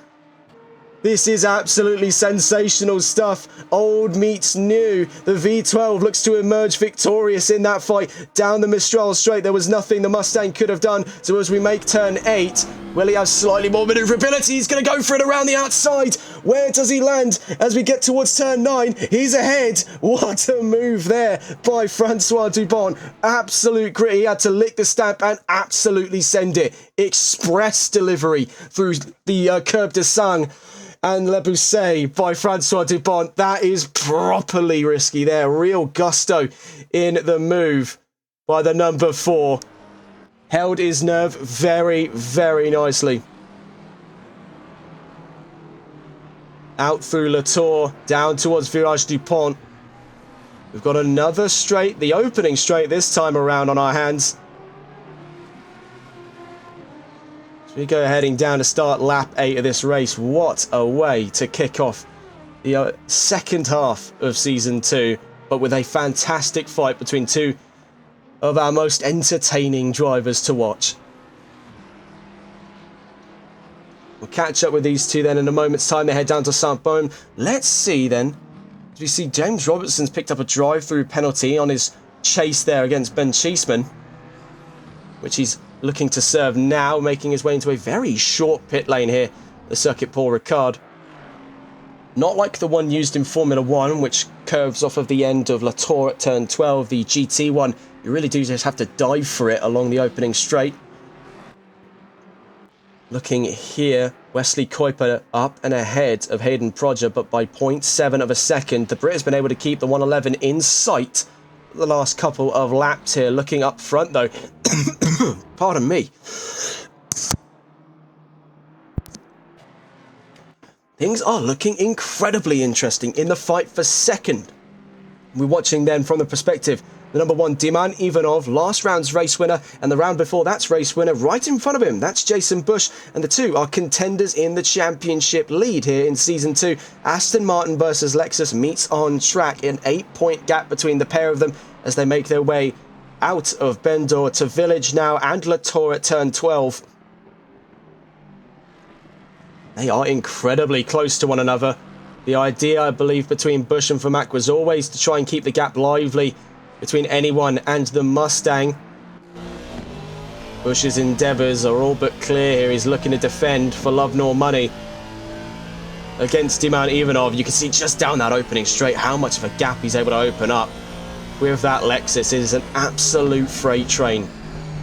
This is absolutely sensational stuff. Old meets new. The V12 looks to emerge victorious in that fight. Down the Mistral Straight, there was nothing the Mustang could have done. So as we make turn 8, Will he have slightly more manoeuvrability? He's going to go for it around the outside. Where does he land as we get towards turn 9? He's ahead. What a move there by Francois Dupont. Absolute grit. He had to lick the stamp and absolutely send it. Express delivery through the Curb de Sang and Le Bousset by Francois Dupont. That is properly risky there. Real gusto in the move by the number 4. Held his nerve very, very nicely. Out through Latour, down towards Virage Dupont. We've got another straight, the opening straight this time around on our hands. So we go heading down to start lap 8 of this race. What a way to kick off the second half of Season 2, but with a fantastic fight between two of our most entertaining drivers to watch. We'll catch up with these two then in a moment's time. They head down to Saint-Baume. Let's see then. As we see James Robertson's picked up a drive-through penalty on his chase there against Ben Cheeseman, which he's looking to serve now, making his way into a very short pit lane here, the Circuit Paul Ricard. Not like the one used in Formula 1, which curves off of the end of Latour at turn 12, the GT one. You really do just have to dive for it along the opening straight. Looking here, Wesley Kuiper up and ahead of Hayden Prodger, but by 0.7 of a second. The Brit has been able to keep the 111 in sight the last couple of laps here. Looking up front though, pardon me. Things are looking incredibly interesting in the fight for second. We're watching then from the perspective the number 1, Diman Ivanov, last round's race winner, and the round before that's race winner right in front of him. That's Jason Bush, and the two are contenders in the championship lead here in Season 2. Aston Martin versus Lexus meets on track, an 8-point gap between the pair of them as they make their way out of Bendor to Village now and Latour at turn 12. They are incredibly close to one another. The idea, I believe, between Bush and Vermaak was always to try and keep the gap lively between anyone and the Mustang. Bush's endeavours are all but clear here. He's looking to defend for love nor money against Diman Ivanov. You can see just down that opening straight how much of a gap he's able to open up with that Lexus. It is an absolute freight train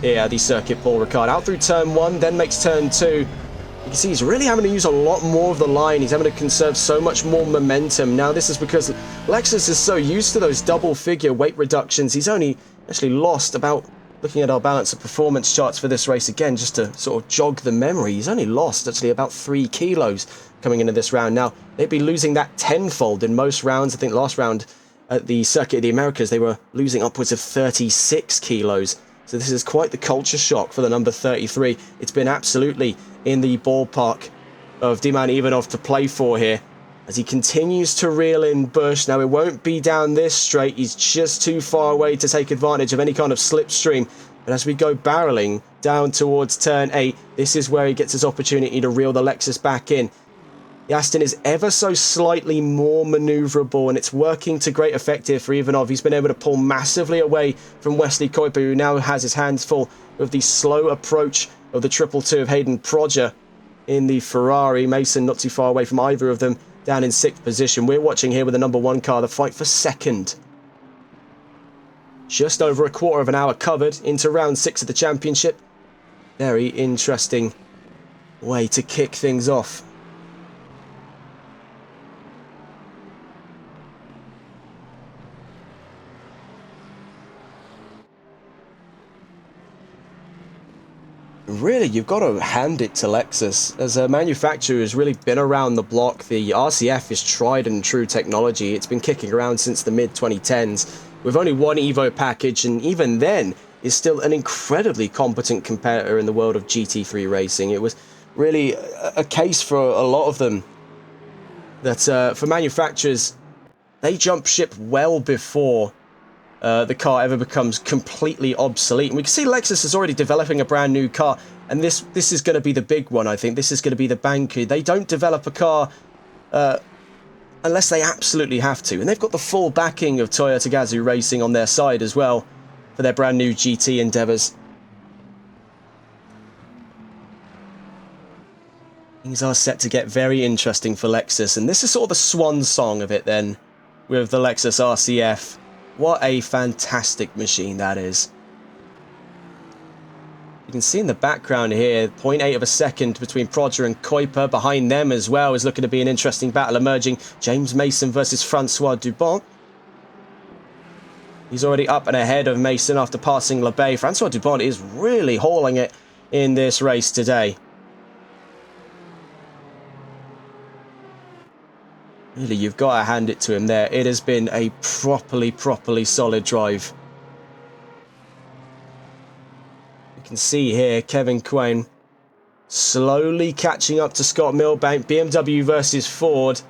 here, the Circuit Paul Ricard. Out through turn 1, then makes turn 2. You can see he's really having to use a lot more of the line. He's having to conserve so much more momentum. Now this is because Lexus is so used to those double figure weight reductions. He's only actually lost about, looking at our balance of performance charts for this race again, just to sort of jog the memory, he's only lost actually about 3 kilos coming into this round. Now they'd be losing that tenfold in most rounds. I think last round at the Circuit of the Americas they were losing upwards of 36 kilos. So this is quite the culture shock for the number 33. It's been absolutely in the ballpark of Diman Ivanov to play for here as he continues to reel in Bush. Now it won't be down this straight. He's just too far away to take advantage of any kind of slipstream. But as we go barreling down towards turn 8, this is where he gets his opportunity to reel the Lexus back in. The Aston is ever so slightly more manoeuvrable, and it's working to great effect here for Ivanov. He's been able to pull massively away from Wesley Kuiper, who now has his hands full with the slow approach of the 222 of Hayden Prodger in the Ferrari. Mason not too far away from either of them, down in 6th position. We're watching here with the number 1 car, the fight for second. Just over a quarter of an hour covered into round 6 of the championship. Very interesting way to kick things off. Really, you've got to hand it to Lexus. As a manufacturer who's really been around the block, the RCF is tried and true technology. It's been kicking around since the mid-2010s. With only one Evo package, and even then, is still an incredibly competent competitor in the world of GT3 racing. It was really a case for a lot of them that for manufacturers, they jump ship well before the car ever becomes completely obsolete. And we can see Lexus is already developing a brand new car, and this is going to be the big one, I think. This is going to be the banker. They don't develop a car unless they absolutely have to. And they've got the full backing of Toyota Gazoo Racing on their side as well for their brand new GT endeavours. Things are set to get very interesting for Lexus, and this is sort of the swan song of it then, with the Lexus RCF. What a fantastic machine that is. You can see in the background here, 0.8 of a second between Prodger and Kuiper. Behind them as well is looking to be an interesting battle emerging. James Mason versus Francois Dubon. He's already up and ahead of Mason after passing LeBay. Francois Dubon is really hauling it in this race today. Really, you've got to hand it to him there. It has been a properly solid drive. You can see here Kevin Quain slowly catching up to Scott Milbank. BMW versus Ford.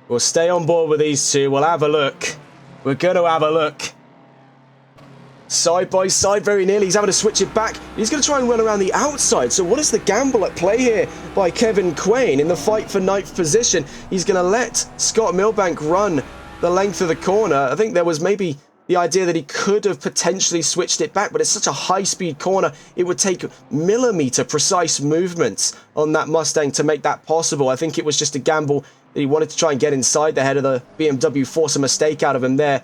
We'll stay on board with these two. We'll have a look. We're going to have a look. Side by side, very nearly. He's having to switch it back. He's going to try and run around the outside. So what is the gamble at play here by Kevin Quain in the fight for 9th position? He's going to let Scott Milbank run the length of the corner. I think there was maybe the idea that he could have potentially switched it back, but it's such a high-speed corner. It would take millimetre precise movements on that Mustang to make that possible. I think it was just a gamble that he wanted to try and get inside the head of the BMW, force a mistake out of him there.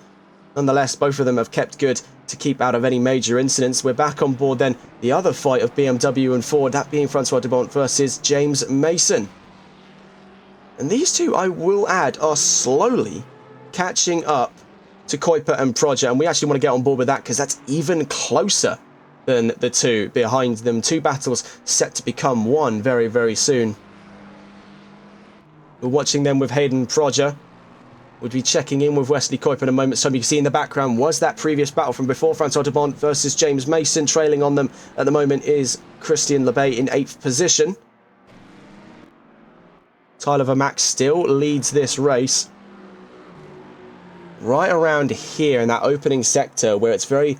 Nonetheless, both of them have kept good to keep out of any major incidents. We're back on board then. The other fight of BMW and Ford, that being Francois Dubon versus James Mason. And these two, I will add, are slowly catching up to Kuiper and Prodger. And we actually want to get on board with that because that's even closer than the two behind them. Two battles set to become one very soon. We're watching them with Hayden Prodger. We'll be checking in with Wesley Kuiper in a moment. So you can see in the background was that previous battle from before. Francois Dubon versus James Mason. Trailing on them at the moment is Christian LeBay in 8th position. Tyler Vermack still leads this race. Right around here in that opening sector where it's very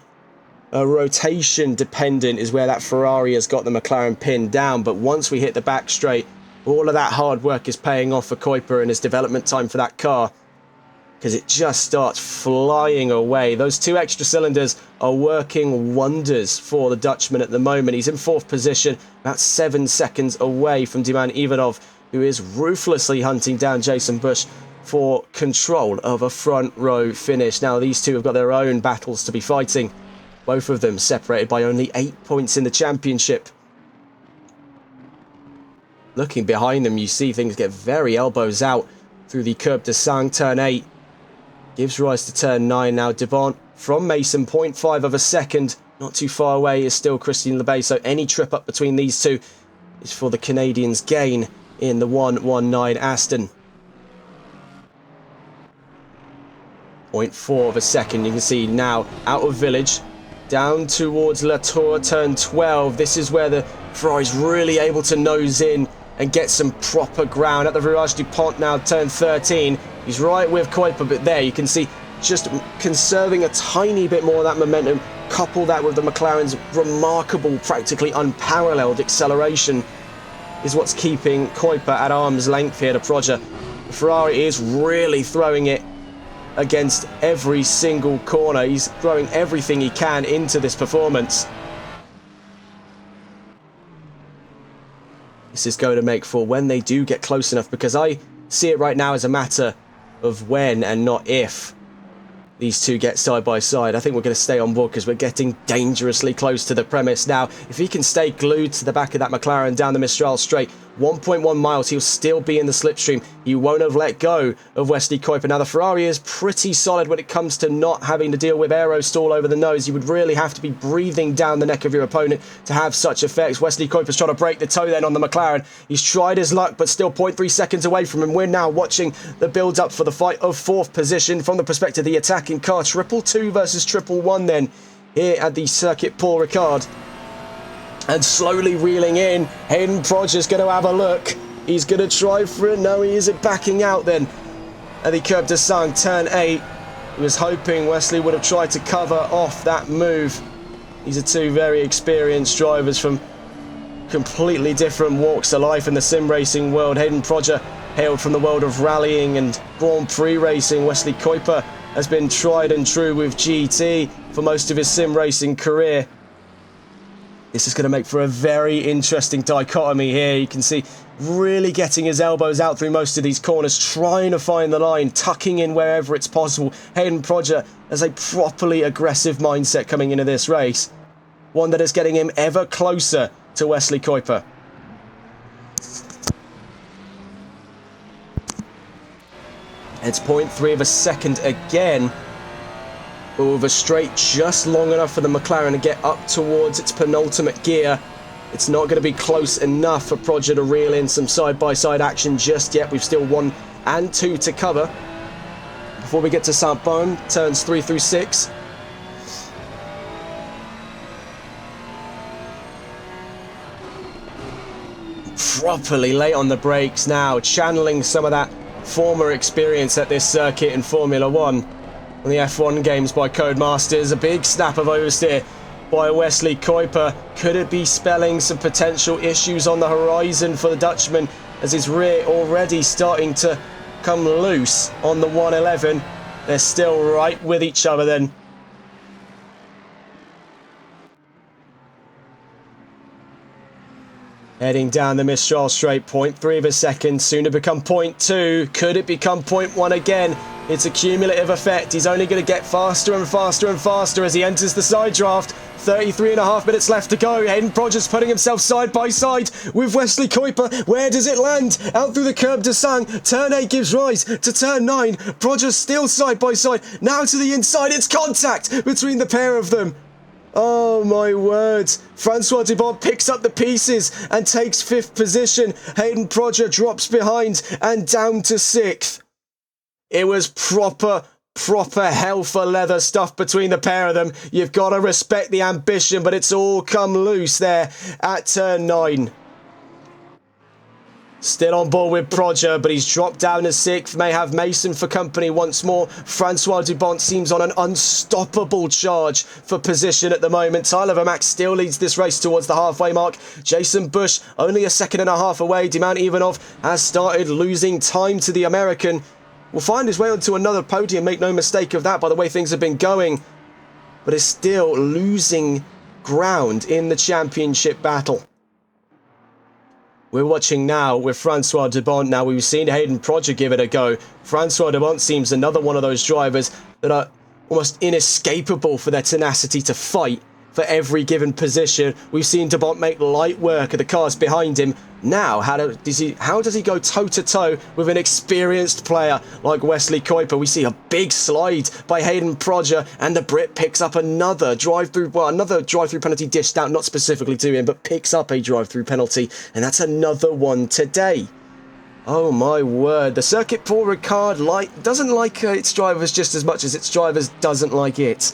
rotation dependent is where that Ferrari has got the McLaren pinned down. But once we hit the back straight, all of that hard work is paying off for Kuiper and his development time for that car, because it just starts flying away. Those two extra cylinders are working wonders for the Dutchman at the moment. He's in 4th position, about 7 seconds away from Diman Ivanov, who is ruthlessly hunting down Jason Bush for control of a front row finish. Now, these two have got their own battles to be fighting. Both of them separated by only 8 points in the championship. Looking behind them, you see things get very elbows out through the Curb de Sang, turn 8. Gives rise to turn 9 now. Dubon from Mason, 0.5 of a second. Not too far away is still Christian LeBay. So any trip up between these two is for the Canadians' gain in the 119 Aston. 0.4 of a second. You can see now out of Village, down towards La Tour, turn 12. This is where the Ferrari's really able to nose in and get some proper ground. At the Virage du Pont now, turn 13. He's right with Kuiper, but there you can see just conserving a tiny bit more of that momentum. Couple that with the McLaren's remarkable, practically unparalleled acceleration is what's keeping Kuiper at arm's length here to Prodger. The Ferrari is really throwing it against every single corner. He's throwing everything he can into this performance. This is going to make for when they do get close enough, because I see it right now as a matter of when and not if these two get side by side. I think we're going to stay on board because we're getting dangerously close to the premise now. If he can stay glued to the back of that McLaren down the Mistral straight, 1.1 miles, he'll still be in the slipstream. He won't have let go of Wesley Kuiper. Now, the Ferrari is pretty solid when it comes to not having to deal with aero stall over the nose. You would really have to be breathing down the neck of your opponent to have such effects. Wesley Kuiper's trying to break the toe then on the McLaren. He's tried his luck, but still 0.3 seconds away from him. We're now watching the build-up for the fight of 4th position from the perspective of the attacking car. 222 versus 111 then here at the Circuit Paul Ricard. And slowly reeling in, Hayden Prodger's going to have a look. He's going to try for it. No, he isn't backing out then. At the Curb de Sang, turn 8. He was hoping Wesley would have tried to cover off that move. These are two very experienced drivers from completely different walks of life in the sim racing world. Hayden Prodger hailed from the world of rallying and Grand Prix racing. Wesley Kuiper has been tried and true with GT for most of his sim racing career. This is going to make for a very interesting dichotomy here. You can see really getting his elbows out through most of these corners, trying to find the line, tucking in wherever it's possible. Hayden Prodger has a properly aggressive mindset coming into this race. One that is getting him ever closer to Wesley Kuiper. It's 0.3 of a second again. Over straight just long enough for the McLaren to get up towards its penultimate gear. It's not going to be close enough for Prodger to reel in some side-by-side action just yet. We've still 1 and 2 to cover before we get to Saint-Baume, turns 3 through 6. Properly late on the brakes now, channeling some of that former experience at this circuit in Formula 1. On the F1 games by Codemasters, a big snap of oversteer by Wesley Kuiper. Could it be spelling some potential issues on the horizon for the Dutchman as his rear already starting to come loose on the 111? They're still right with each other then. Heading down the Mistral straight, 0.3 of a second, soon to become 0.2. Could it become 0.1 again? It's a cumulative effect. He's only going to get faster and faster and faster as he enters the side draft. 33.5 minutes left to go. Hayden Prodger's putting himself side by side with Wesley Kuiper. Where does it land? Out through the curb de Sang. Turn 8 gives rise to turn 9. Prodger's still side by side. Now to the inside. It's contact between the pair of them. Oh my words. Francois Dubon picks up the pieces and takes 5th position. Hayden Prodger drops behind and down to 6th. It was proper hell for leather stuff between the pair of them. You've got to respect the ambition, but it's all come loose there at turn 9. Still on board with Prodger, but he's dropped down to 6th. May have Mason for company once more. Francois Dubon seems on an unstoppable charge for position at the moment. Tyler Vermaak still leads this race towards the halfway mark. Jason Bush only a second and a half away. Diman Ivanov has started losing time to the American. Will find his way onto another podium, make no mistake of that by the way things have been going. But is still losing ground in the championship battle. We're watching now with Francois Dubon. Now, we've seen Hayden Prodger give it a go. Francois Dubon seems another one of those drivers that are almost inescapable for their tenacity to fight for every given position. We've seen Dubon make light work of the cars behind him. Now, how does he go toe-to-toe with an experienced player like Wesley Kuiper? We see a big slide by Hayden Prodger, and the Brit picks up another drive-through penalty dished out, not specifically to him, but picks up a drive-through penalty, and that's another one today. Oh my word, the circuit Paul Ricard doesn't like its drivers just as much as its drivers doesn't like it.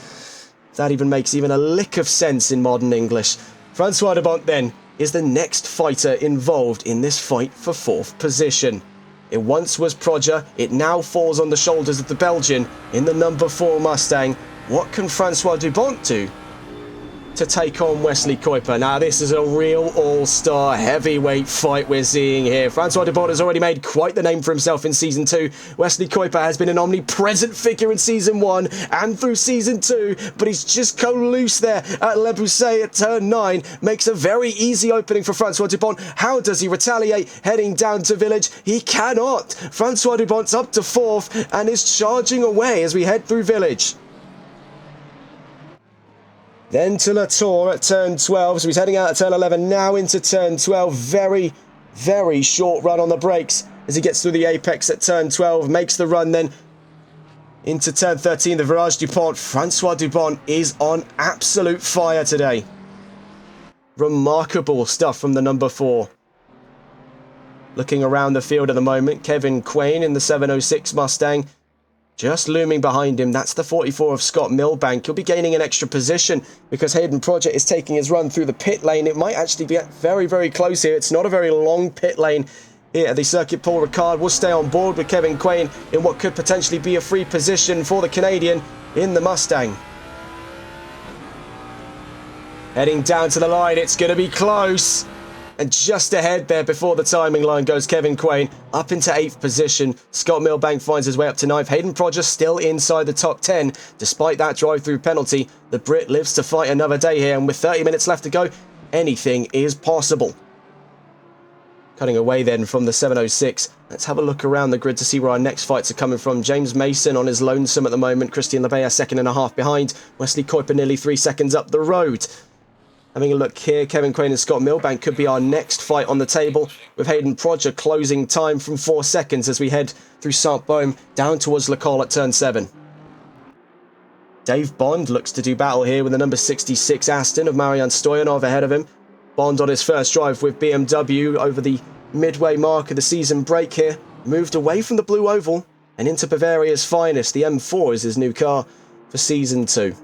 That even makes even a lick of sense in modern English. Francois Dubon then is the next fighter involved in this fight for 4th position. It once was Prodger, it now falls on the shoulders of the Belgian in the number 4 Mustang. What can Francois Dubon do to take on Wesley Kuiper? Now, this is a real all-star heavyweight fight we're seeing here. Francois Dubon has already made quite the name for himself in Season 2. Wesley Kuiper has been an omnipresent figure in Season 1 and through Season 2, but he's just come loose there at Le Bousset at turn 9. Makes a very easy opening for Francois Dubon. How does he retaliate heading down to Village? He cannot. Francois Dubon's up to 4th and is charging away as we head through Village. Then to La Tour at turn 12, so he's heading out at turn 11, now into turn 12. Very, very short run on the brakes as he gets through the apex at turn 12, makes the run then into turn 13, the Virage du Pont. Francois Dubon is on absolute fire today. Remarkable stuff from the number 4. Looking around the field at the moment, Kevin Quain in the 706 Mustang. Just looming behind him, that's the 44 of Scott Milbank. He'll be gaining an extra position because Hayden Prodger is taking his run through the pit lane. It might actually be very, very close here. It's not a very long pit lane here at the circuit. Paul Ricard will stay on board with Kevin Quain in what could potentially be a free position for the Canadian in the Mustang. Heading down to the line, it's going to be close. And just ahead there before the timing line goes Kevin Quain up into 8th position. Scott Milbank finds his way up to 9th. Hayden Prodger still inside the top 10 despite that drive-through penalty. The Brit lives to fight another day here, and with 30 minutes left to go, anything is possible. Cutting away then from the 706, let's have a look around the grid to see where our next fights are coming from. James Mason on his lonesome at the moment. Christian Lebay a second and a half behind. Wesley Kuiper nearly 3 seconds up the road. Having a look here, Kevin Quain and Scott Milbank could be our next fight on the table, with Hayden Prodger closing time from 4 seconds as we head through Saint-Baume down towards Le Col at turn 7. Dave Bond looks to do battle here with the number 66 Aston of Marian Stoyanov ahead of him. Bond on his first drive with BMW over the midway mark of the season break here, moved away from the Blue Oval and into Bavaria's finest. The M4 is his new car for Season 2.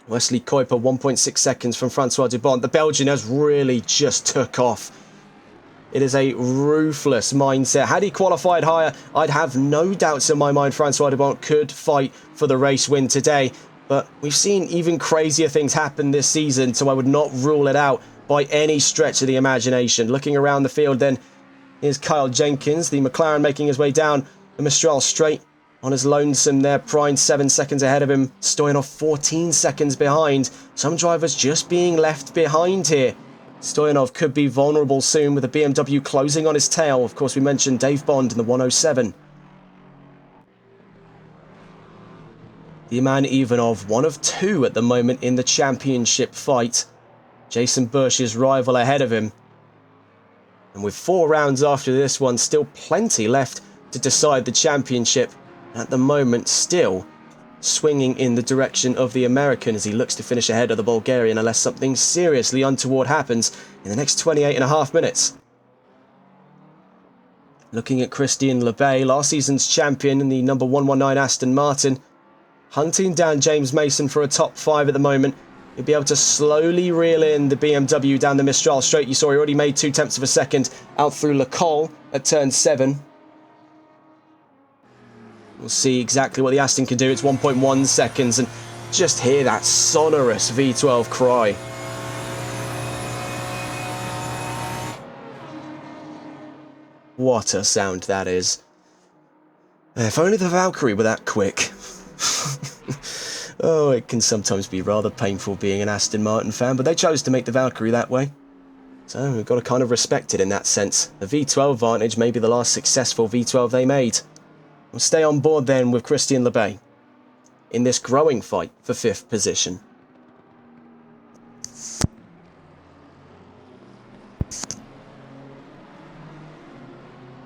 Wesley Kuiper 1.6 seconds from Francois Dubont. The Belgian has really just took off. It is a ruthless mindset. Had he qualified higher, I'd have no doubts in my mind Francois Dubont could fight for the race win today. But we've seen even crazier things happen this season, so I would not rule it out by any stretch of the imagination. Looking around the field then, here's Kyle Jenkins, the McLaren making his way down the Mistral Straight on his lonesome there. Prine 7 seconds ahead of him, Stoyanov 14 seconds behind. Some drivers just being left behind here. Stoyanov could be vulnerable soon with the BMW closing on his tail. Of course, we mentioned Dave Bond in the 107. The Iman Ivanov, one of two at the moment in the championship fight. Jason Bush's rival ahead of him. And with 4 rounds after this one, still plenty left to decide the championship. At the moment, still swinging in the direction of the American as he looks to finish ahead of the Bulgarian unless something seriously untoward happens in the next 28.5 minutes. Looking at Christian Lebay, last season's champion in the number 119 Aston Martin, hunting down James Mason for a top 5 at the moment. He'll be able to slowly reel in the BMW down the Mistral Straight. You saw he already made 0.2 of a second out through Le Col at turn 7. We'll see exactly what the Aston can do. It's 1.1 seconds, and just hear that sonorous V12 cry. What a sound that is. If only the Valkyrie were that quick. Oh, it can sometimes be rather painful being an Aston Martin fan, but they chose to make the Valkyrie that way. So we've got to kind of respect it in that sense. The V12 Vantage may be the last successful V12 they made. We'll stay on board then with Christian Lebay in this growing fight for 5th position.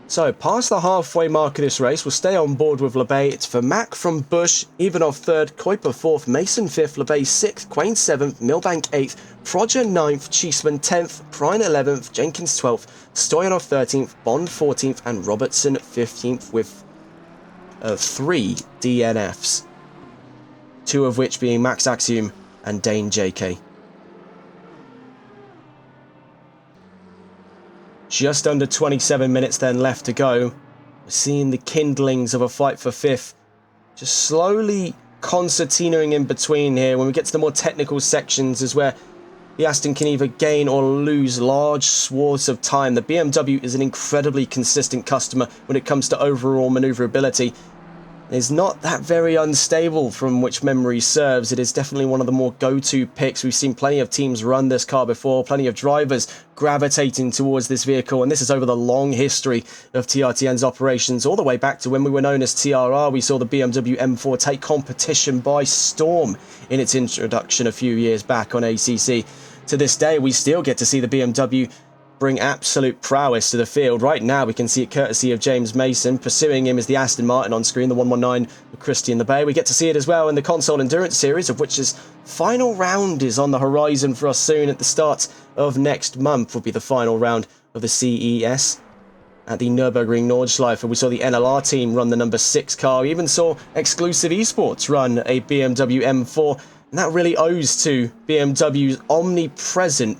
So, past the halfway mark of this race, we'll stay on board with Lebay. It's Vermaak from Bush, Ivanov 3rd, Kuiper 4th, Mason 5th, Lebay 6th, Quain 7th, Milbank 8th, Prodger 9th, Cheeseman 10th, Prine 11th, Jenkins 12th, Stoyanov 13th, Bond 14th, and Robertson 15th with 3 DNFs. 2 of which being Max Axiom and Dane JK. Just under 27 minutes then left to go. We're seeing the kindlings of a fight for 5th. Just slowly concertinaing in between here. When we get to the more technical sections is where the Aston can either gain or lose large swaths of time. The BMW is an incredibly consistent customer when it comes to overall manoeuvrability. It's not that very unstable from which memory serves. It is definitely one of the more go-to picks. We've seen plenty of teams run this car before, plenty of drivers gravitating towards this vehicle, and this is over the long history of TRTN's operations. All the way back to when we were known as TRR, we saw the BMW M4 take competition by storm in its introduction a few years back on ACC. To this day, we still get to see the BMW bring absolute prowess to the field. Right now, we can see it courtesy of James Mason. Pursuing him is the Aston Martin on screen, the 119 with Christian Lebay. We get to see it as well in the Console Endurance Series, of which his final round is on the horizon for us soon. At the start of next month will be the final round of the CES at the Nürburgring Nordschleife. We saw the NLR team run the number 6 car. We even saw Exclusive Esports run a BMW M4, and that really owes to BMW's omnipresent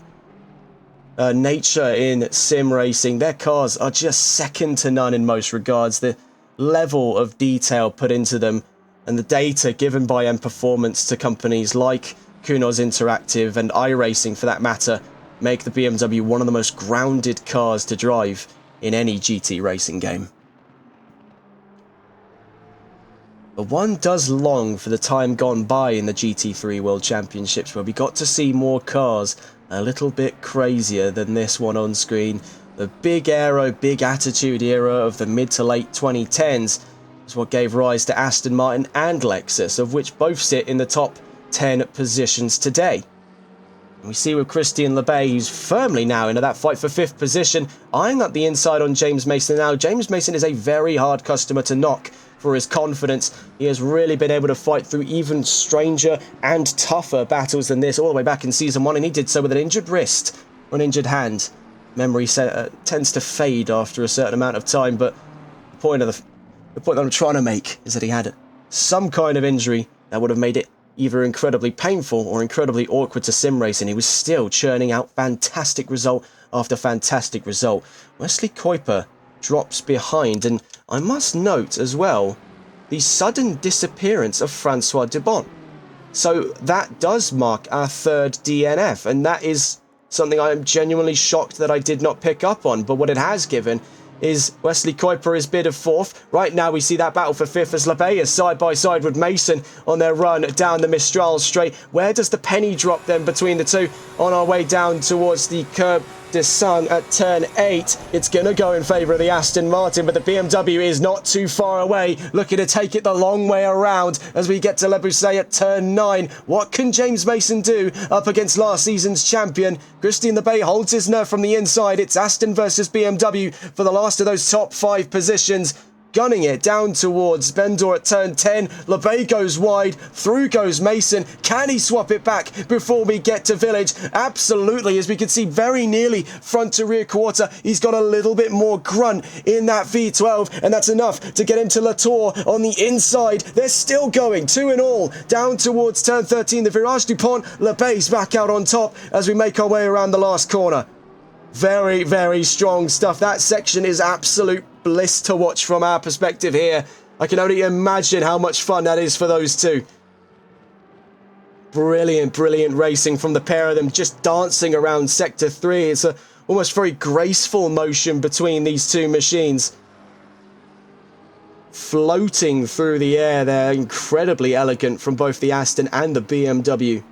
nature in sim racing. Their cars are just second to none in most regards. The level of detail put into them and the data given by M Performance to companies like Kunos Interactive and iRacing for that matter make the BMW one of the most grounded cars to drive in any GT racing game. But one does long for the time gone by in the GT3 World Championships where we got to see more cars a little bit crazier than this one on screen. The big aero, big attitude era of the mid to late 2010s is what gave rise to Aston Martin and Lexus, of which both sit in the top 10 positions today. We see with Christian Lebay, who's firmly now into that fight for 5th position, eyeing up the inside on James Mason now. James Mason is a very hard customer to knock for his confidence. He has really been able to fight through even stranger and tougher battles than this all the way back in Season 1, and he did so with an injured wrist or an injured hand. Memory tends to fade after a certain amount of time, but the point that I'm trying to make is that he had some kind of injury that would have made it either incredibly painful or incredibly awkward to sim race, and he was still churning out fantastic result after fantastic result. Wesley Kuiper drops behind, and I must note as well the sudden disappearance of Francois Dubon. So that does mark our 3rd DNF, and that is something I am genuinely shocked that I did not pick up on, but what it has given is Wesley Kuiper is bid of 4th. Right now we see that battle for 5th as Lebay is side by side with Mason on their run down the Mistral straight. Where does the penny drop then between the two? On our way down towards the Curb de Sung at turn 8. It's going to go in favour of the Aston Martin, but the BMW is not too far away, looking to take it the long way around as we get to Le Bousset at turn 9. What can James Mason do up against last season's champion? Christian Lebay holds his nerve from the inside. It's Aston versus BMW for the last of those top 5 positions. Gunning it down towards Bendor at turn 10. Lebay goes wide. Through goes Mason. Can he swap it back before we get to Village? Absolutely, as we can see very nearly front to rear quarter. He's got a little bit more grunt in that V12, and that's enough to get him to Latour on the inside. They're still going, 2 in all, down towards turn 13. The Virage Dupont. Lebay's back out on top as we make our way around the last corner. Very, very strong stuff. That section is absolute bliss to watch from our perspective here. I can only imagine how much fun that is for those two. Brilliant, brilliant racing from the pair of them, just dancing around Sector 3. It's a almost very graceful motion between these two machines. Floating through the air, they're incredibly elegant from both the Aston and the BMW.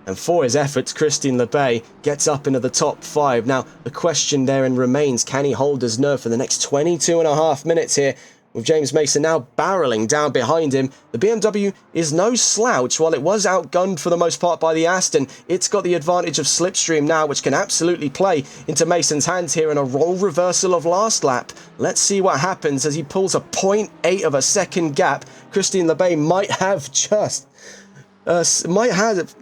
And for his efforts, Christian Lebay gets up into the top 5. Now, the question therein remains, can he hold his nerve for the next 22.5 minutes here? With James Mason now barreling down behind him. The BMW is no slouch. While it was outgunned for the most part by the Aston, it's got the advantage of slipstream now, which can absolutely play into Mason's hands here in a role reversal of last lap. Let's see what happens as he pulls a 0.8 of a second gap. Christian Lebay might have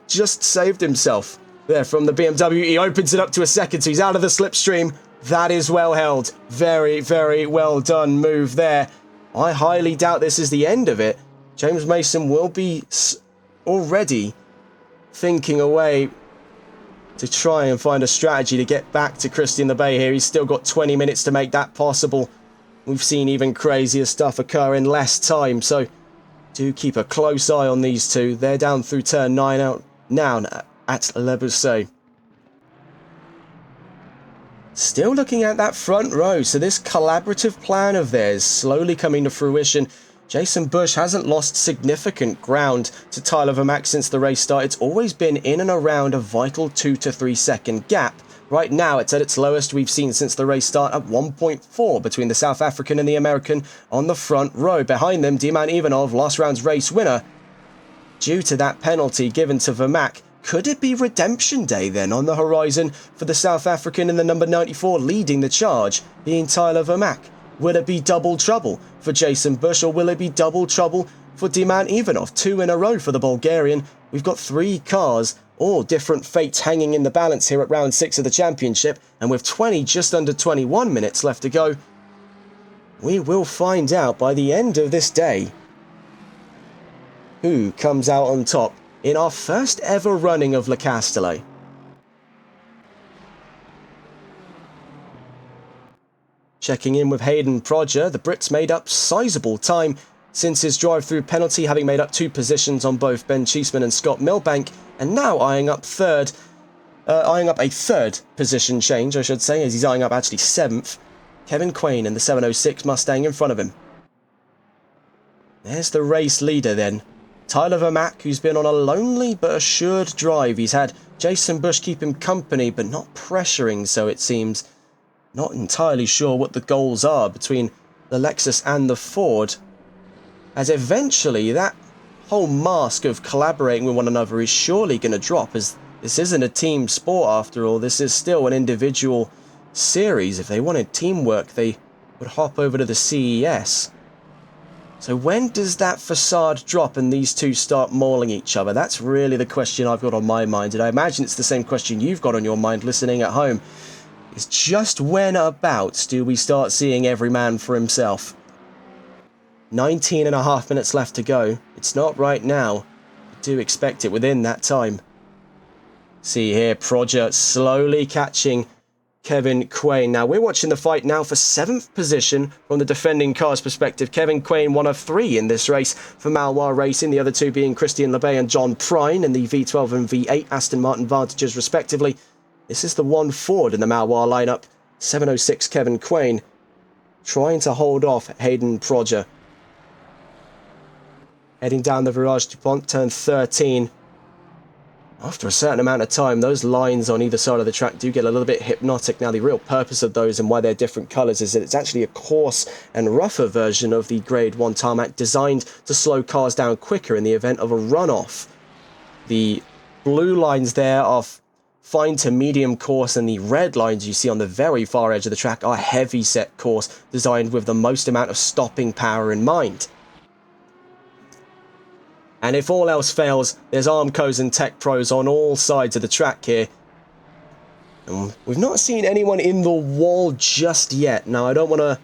just saved himself there from the BMW. He opens it up to a second, so he's out of the slipstream. That is well held. Very, very well done move there. I highly doubt this is the end of it. James Mason will be already thinking a way to try and find a strategy to get back to Christian Lebay here. He's still got 20 minutes to make that possible. We've seen even crazier stuff occur in less time, so do keep a close eye on these two. They're down through turn 9 out now at Le Bousset. Still looking at that front row, so this collaborative plan of theirs slowly coming to fruition. Jason Bush hasn't lost significant ground to Tyler Vermaak since the race start. It's always been in and around a vital 2 to 3 second gap. Right now, it's at its lowest we've seen since the race start at 1.4 between the South African and the American on the front row. Behind them, Diman Ivanov, last round's race winner. Due to that penalty given to Vermaak, could it be redemption day then on the horizon for the South African in the number 94 leading the charge, being Tyler Vermaak? Will it be double trouble for Jason Bush, or will it be double trouble for Diman Ivanov? 2 in a row for the Bulgarian. We've got 3 cars, all different fates hanging in the balance here at round 6 of the championship, and with just under 21 minutes left to go, we will find out by the end of this day who comes out on top in our first ever running of Le Castellet. Checking in with Hayden Prodger, the Brits made up sizable time since his drive-through penalty, having made up 2 positions on both Ben Cheeseman and Scott Milbank, and now eyeing up a third position change, I should say, as he's eyeing up actually 7th. Kevin Quain in the 706 Mustang in front of him. There's the race leader then. Tyler Vermack, who's been on a lonely but assured drive. He's had Jason Bush keep him company, but not pressuring, so it seems. Not entirely sure what the goals are between the Lexus and the Ford. As eventually that whole mask of collaborating with one another is surely going to drop, as this isn't a team sport after all. This is still an individual series. If they wanted teamwork, they would hop over to the CES. So when does that facade drop and these two start mauling each other? That's really the question I've got on my mind, and I imagine it's the same question you've got on your mind listening at home. Is just when abouts do we start seeing every man for himself? 19.5 minutes left to go. It's not right now. I do expect it within that time. See here, Proger slowly catching Kevin Quain. Now, we're watching the fight now for 7th position from the defending car's perspective. Kevin Quain, one of 3 in this race for Maloir Racing, the other 2 being Christian LeBay and John Prine in the V12 and V8 Aston Martin Vantages, respectively. This is the one Ford in the Maloir lineup. 706 Kevin Quain trying to hold off Hayden Proger. Heading down the Virage DuPont, turn 13. After a certain amount of time, those lines on either side of the track do get a little bit hypnotic. Now, the real purpose of those and why they're different colours is that it's actually a coarse and rougher version of the Grade 1 tarmac designed to slow cars down quicker in the event of a runoff. The blue lines there are fine to medium coarse, and the red lines you see on the very far edge of the track are heavy set course, designed with the most amount of stopping power in mind. And if all else fails, there's Armcos and Tech Pros on all sides of the track here. And we've not seen anyone in the wall just yet. Now, I don't want to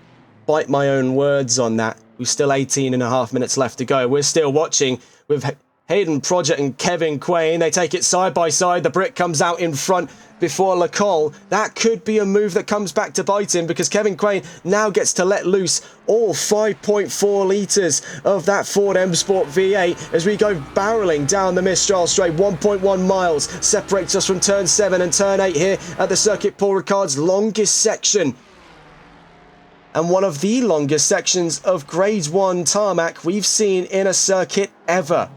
bite my own words on that. We've still 18.5 minutes left to go. We're still watching with Hayden Proger and Kevin Quain. They take it side by side. The Brit comes out in front before Lecole. That could be a move that comes back to bite him, because Kevin Quain now gets to let loose all 5.4 litres of that Ford M Sport V8 as we go barreling down the Mistral straight. 1.1 miles separates us from turn 7 and turn 8 here at the circuit, Paul Ricard's longest section. And one of the longest sections of Grade 1 tarmac we've seen in a circuit ever.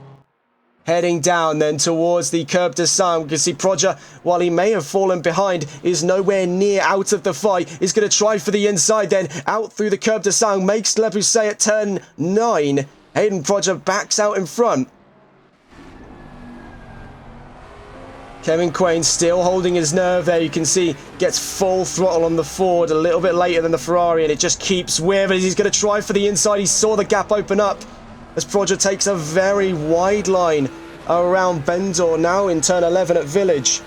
Heading down then towards the Curb de Sang. We can see Proger, while he may have fallen behind, is nowhere near out of the fight. He's going to try for the inside then, out through the Curb de Sang, makes Le Bousset at turn 9. Hayden Proger backs out in front. Kevin Quain still holding his nerve there. You can see gets full throttle on the Ford a little bit later than the Ferrari, and it just keeps with it. He's going to try for the inside. He saw the gap open up as Proger takes a very wide line around Bendor now in turn 11 at Village.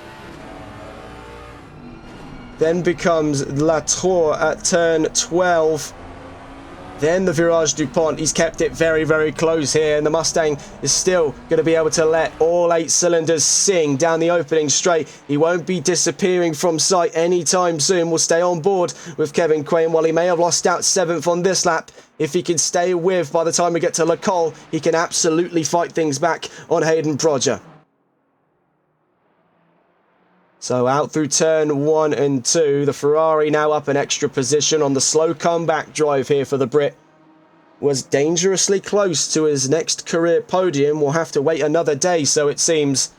Then becomes La Tour at turn 12. Then the Virage DuPont. He's kept it very, very close here, and the Mustang is still going to be able to let all 8 cylinders sing down the opening straight. He won't be disappearing from sight anytime soon. We'll stay on board with Kevin Quain. While he may have lost out 7th on this lap, if he can stay with by the time we get to Lecole, he can absolutely fight things back on Hayden Proger. So out through turn 1 and 2, the Ferrari now up an extra position on the slow comeback drive here for the Brit. Was dangerously close to his next career podium. We'll have to wait another day, so it seems.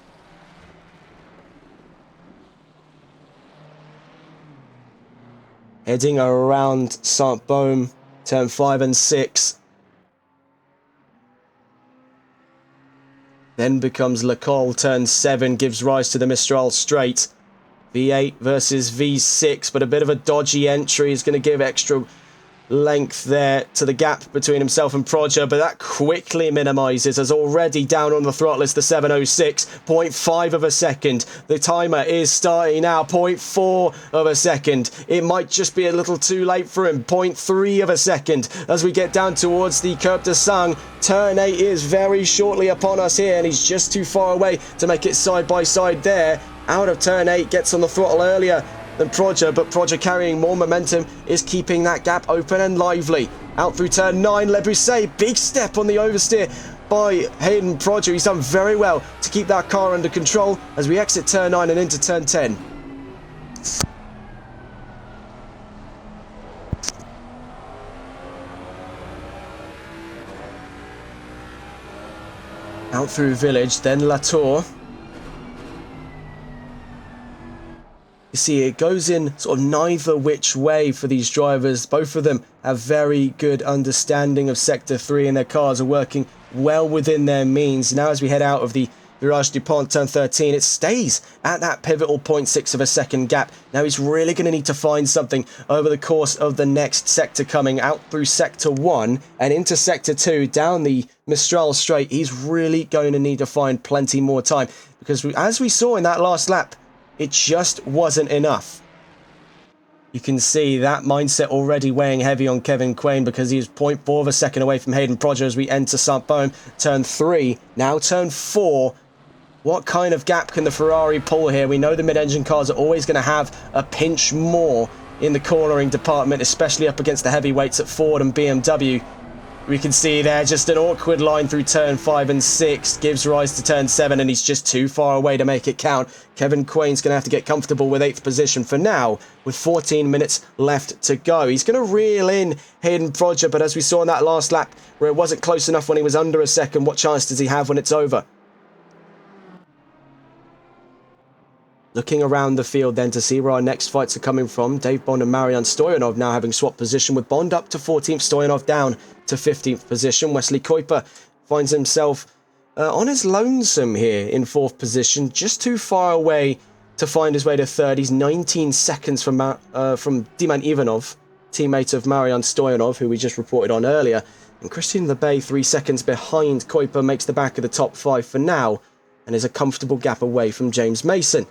Heading around Saint-Baume, turn 5 and 6. Then becomes Lecole, turn 7, gives rise to the Mistral straight. V8 versus V6, but a bit of a dodgy entry is going to give extra length there to the gap between himself and Proger, but that quickly minimises as already down on the throttle is the 706, 0.5 of a second. The timer is starting now, 0.4 of a second. It might just be a little too late for him, 0.3 of a second as we get down towards the Curb de Sang. Turn 8 is very shortly upon us here, and he's just too far away to make it side by side there. Out of turn 8, gets on the throttle earlier than Proger, but Proger carrying more momentum is keeping that gap open and lively. Out through turn 9, Le Bousset, big step on the oversteer by Hayden Proger. He's done very well to keep that car under control as we exit turn 9 and into turn 10. out through Village, then Latour. You see, it goes in sort of neither which way for these drivers. Both of them have very good understanding of Sector 3 and their cars are working well within their means. Now as we head out of the Virage du Pont, turn 13, it stays at that pivotal 0.6 of a second gap. Now he's really going to need to find something over the course of the next sector, coming out through Sector 1 and into Sector 2, down the Mistral Straight. He's really going to need to find plenty more time because as we saw in that last lap, it just wasn't enough. You can see that mindset already weighing heavy on Kevin Quain because he was 0.4 of a second away from Hayden Prodger as we enter Saint-Baume. Turn 3, now turn 4. What kind of gap can the Ferrari pull here? We know the mid-engine cars are always going to have a pinch more in the cornering department, especially up against the heavyweights at Ford and BMW. We can see there just an awkward line through turn 5 and 6, gives rise to turn 7, and he's just too far away to make it count. Kevin Quain's going to have to get comfortable with 8th position for now, with 14 minutes left to go. He's going to reel in Hayden Prodger, but as we saw in that last lap, where it wasn't close enough when he was under a second, what chance does he have when it's over? Looking around the field then to see where our next fights are coming from. Dave Bond and Marian Stoyanov now having swapped position, with Bond up to 14th, Stoyanov down to 15th position. Wesley Kuiper finds himself on his lonesome here in 4th position, just too far away to find his way to 3rd. He's 19 seconds from Diman Ivanov, teammate of Marian Stoyanov, who we just reported on earlier. And Christian Lebay 3 seconds behind Kuiper makes the back of the top 5 for now and is a comfortable gap away from James Mason.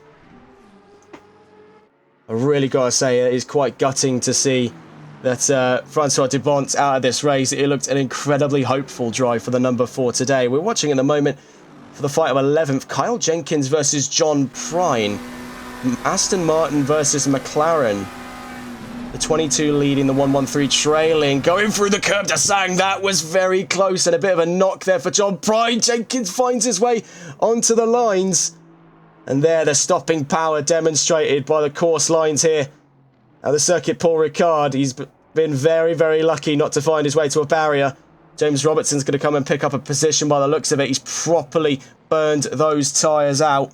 I really got to say it is quite gutting to see that Francois Dubon's out of this race. It looked an incredibly hopeful drive for the number 4 today. We're watching in a moment for the fight of 11th, Kyle Jenkins versus John Prine. Aston Martin versus McLaren. The 22 leading, the 113 trailing, going through the curb to Sang. That was very close and a bit of a knock there for John Prine. Jenkins finds his way onto the lines. And there, the stopping power demonstrated by the course lines here at the circuit Paul Ricard. He's been very, very lucky not to find his way to a barrier. James Robertson's going to come and pick up a position by the looks of it. He's properly burned those tyres out.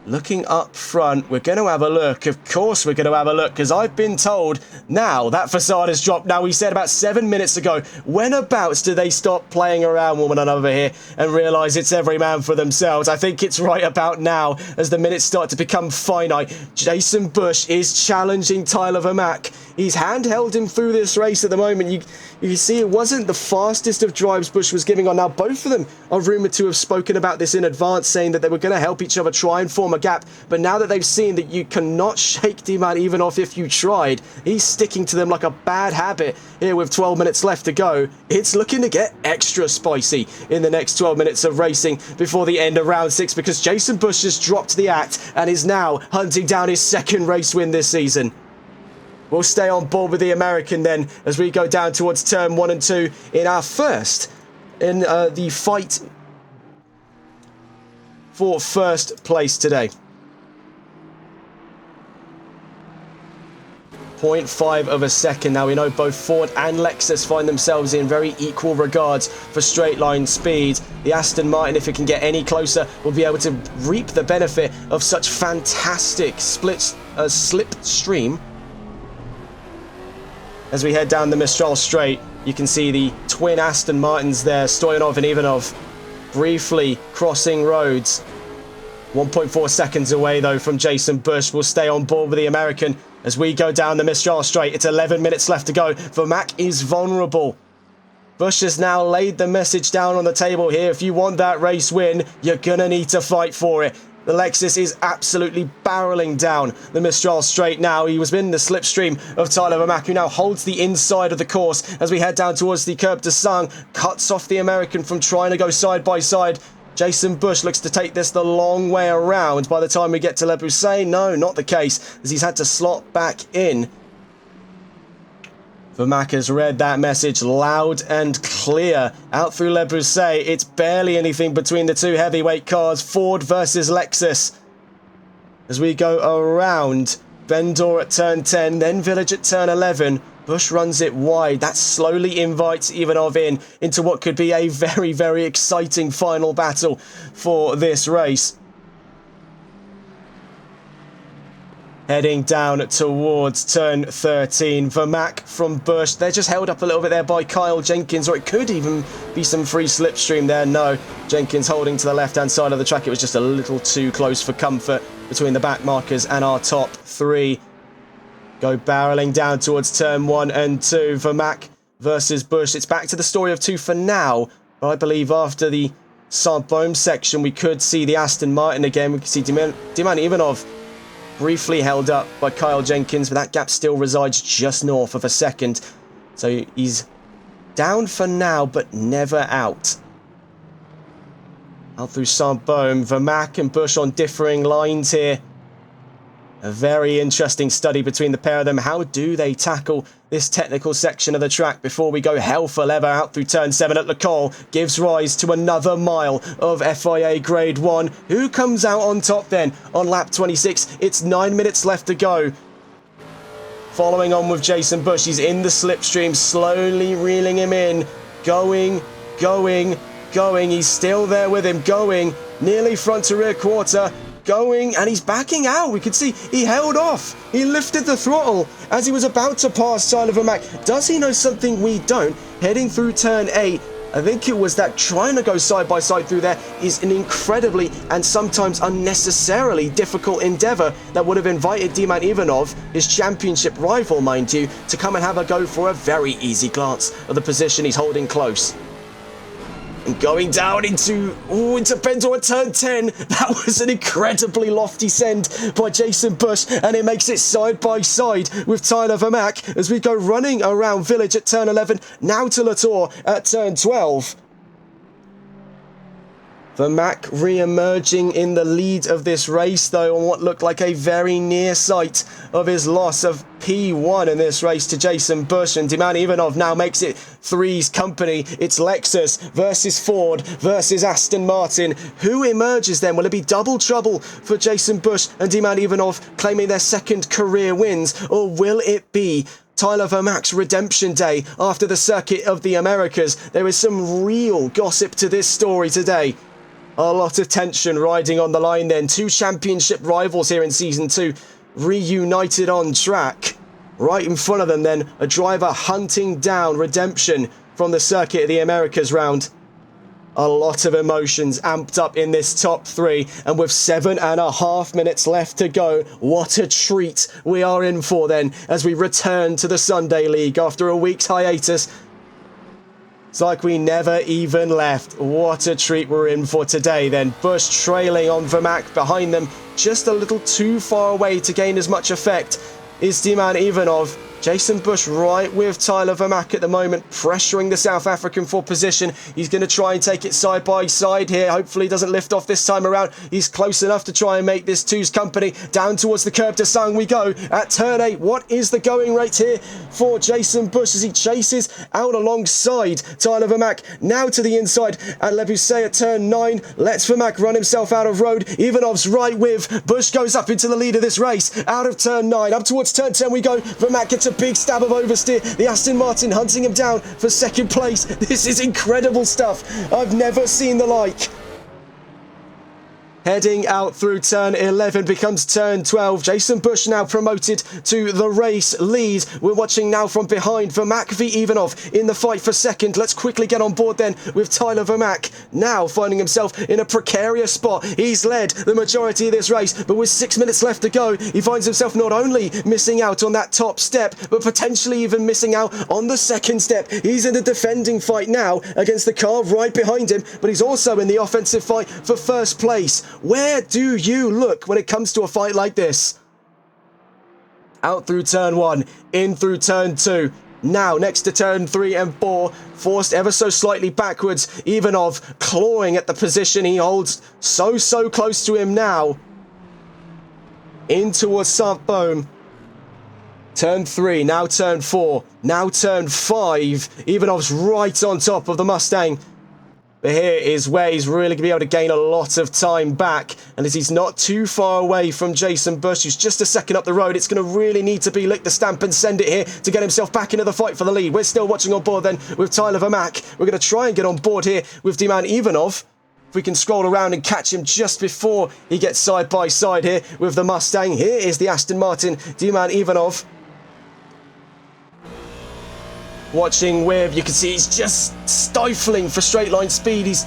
Looking up front, we're going to have a look. Of course we're going to have a look, because I've been told now that facade has dropped. Now, we said about 7 minutes ago, whenabouts do they stop playing around with one another here and realise it's every man for themselves? I think it's right about now, as the minutes start to become finite. Jason Bush is challenging Tyler Vermaak. He's handheld him through this race at the moment. You see, it wasn't the fastest of drives Bush was giving on. Now, both of them are rumoured to have spoken about this in advance, saying that they were going to help each other try and form a gap. But now that they've seen that you cannot shake Diman Ivanov if you tried, he's sticking to them like a bad habit here with 12 minutes left to go. It's looking to get extra spicy in the next 12 minutes of racing before the end of round 6, because Jason Bush has dropped the act and is now hunting down his second race win this season. We'll stay on board with the American then as we go down towards turn 1 and 2 in our first in the fight for first place today. 0.5 of a second. Now, we know both Ford and Lexus find themselves in very equal regards for straight line speed. The Aston Martin, if it can get any closer, will be able to reap the benefit of such fantastic slipstream. As we head down the Mistral Straight, you can see the twin Aston Martins there, Stoyanov and Ivanov, briefly crossing roads. 1.4 seconds away, though, from Jason Bush. We'll stay on board with the American as we go down the Mistral Straight. It's 11 minutes left to go. Vermaak is vulnerable. Bush has now laid the message down on the table here. If you want that race win, you're going to need to fight for it. The Lexus is absolutely barreling down the Mistral Straight now. He was in the slipstream of Tyler Vermaak, who now holds the inside of the course as we head down towards the Curb de Sang. Cuts off the American from trying to go side by side. Jason Bush looks to take this the long way around by the time we get to Le Bousset. No, not the case, as he's had to slot back in. Vermaak has read that message loud and clear. Out through Le Bousset, it's barely anything between the two heavyweight cars, Ford versus Lexus. As we go around Vendor at turn 10, then Village at turn 11, Bush runs it wide. That slowly invites Ivanov into what could be a very, very exciting final battle for this race. Heading down towards turn 13. Vermaak from Bush. They're just held up a little bit there by Kyle Jenkins, or it could even be some free slipstream there. No, Jenkins holding to the left-hand side of the track. It was just a little too close for comfort between the back markers and our top three. Go barreling down towards turn 1 and 2. Vermaak versus Bush. It's back to the story of 2 for now. But I believe after the Saint-Baume section, we could see the Aston Martin again. We could see Diman Ivanov briefly held up by Kyle Jenkins, but that gap still resides just north of a second. So he's down for now, but never out. Out through Saint-Baume, Vermaak and Bush on differing lines here. A very interesting study between the pair of them. How do they tackle this technical section of the track before we go hell for leather out through turn 7 at Le Col? Gives rise to another mile of FIA Grade 1. Who comes out on top then on lap 26? It's 9 minutes left to go. Following on with Jason Bush. He's in the slipstream, slowly reeling him in. Going. He's still there with him. Going. Nearly front to rear quarter. Going, and he's backing out. We could see he held off. He lifted the throttle as he was about to pass Tyler Vermaak. Does he know something we don't? Heading through turn 8, I think it was that trying to go side by side through there is an incredibly and sometimes unnecessarily difficult endeavour that would have invited Diman Ivanov, his championship rival mind you, to come and have a go for a very easy glance of the position he's holding close. And going down into Bendor at turn 10. That was an incredibly lofty send by Jason Bush, and it makes it side by side with Tyler Vermaak as we go running around Village at turn 11, now to Latour at turn 12. Vermaak re-emerging in the lead of this race, though, on what looked like a very near sight of his loss of P1 in this race to Jason Bush. And Diman Ivanov now makes it three's company. It's Lexus versus Ford versus Aston Martin. Who emerges then? Will it be double trouble for Jason Bush and Diman Ivanov claiming their second career wins? Or will it be Tyler Vermaak's redemption day after the Circuit of the Americas? There is some real gossip to this story today. A lot of tension riding on the line then. Two championship rivals here in Season 2 reunited on track. Right in front of them then, a driver hunting down redemption from the Circuit of the Americas round. A lot of emotions amped up in this top three, and with 7.5 minutes left to go, what a treat we are in for then as we return to the Sunday League after a week's hiatus. It's like we never even left. What a treat we're in for today then. Bush trailing on Vermaak behind them, just a little too far away to gain as much effect is Diman Ivanov. Jason Bush right with Tyler Vermaak at the moment, pressuring the South African for position. He's going to try and take it side by side here. Hopefully he doesn't lift off this time around. He's close enough to try and make this two's company. Down towards the curb to Sang we go at turn 8. What is the going rate here for Jason Bush as he chases out alongside Tyler Vermaak? Now to the inside at Le Bousset at turn 9. Lets Vermaak run himself out of road. Ivanov's right with. Bush goes up into the lead of this race. Out of turn 9. Up towards turn 10 we go. Vermaak gets a big stab of oversteer. The Aston Martin hunting him down for second place. This is incredible stuff. I've never seen the like. Heading out through turn 11 becomes turn 12. Jason Bush now promoted to the race lead. We're watching now from behind. Vermaak v Ivanov in the fight for second. Let's quickly get on board then with Tyler Vermaak. Now finding himself in a precarious spot. He's led the majority of this race, but with 6 minutes left to go, he finds himself not only missing out on that top step, but potentially even missing out on the second step. He's in a defending fight now against the car right behind him, but he's also in the offensive fight for first place. Where do you look when it comes to a fight like this? Out through turn 1, in through turn 2. Now next to turn 3 and 4, forced ever so slightly backwards. Ivanov clawing at the position he holds so close to him now. In towards Saint-Baume. Turn 3, now turn 4, now turn 5. Ivanov's right on top of the Mustang. But here is where he's really going to be able to gain a lot of time back. And as he's not too far away from Jason Bush, who's just a second up the road, it's going to really need to be lick the stamp and send it here to get himself back into the fight for the lead. We're still watching on board then with Tyler Vermack. We're going to try and get on board here with Diman Ivanov. If we can scroll around and catch him just before he gets side by side here with the Mustang. Here is the Aston Martin, Diman Ivanov. Watching with, you can see he's just stifling for straight line speed. He's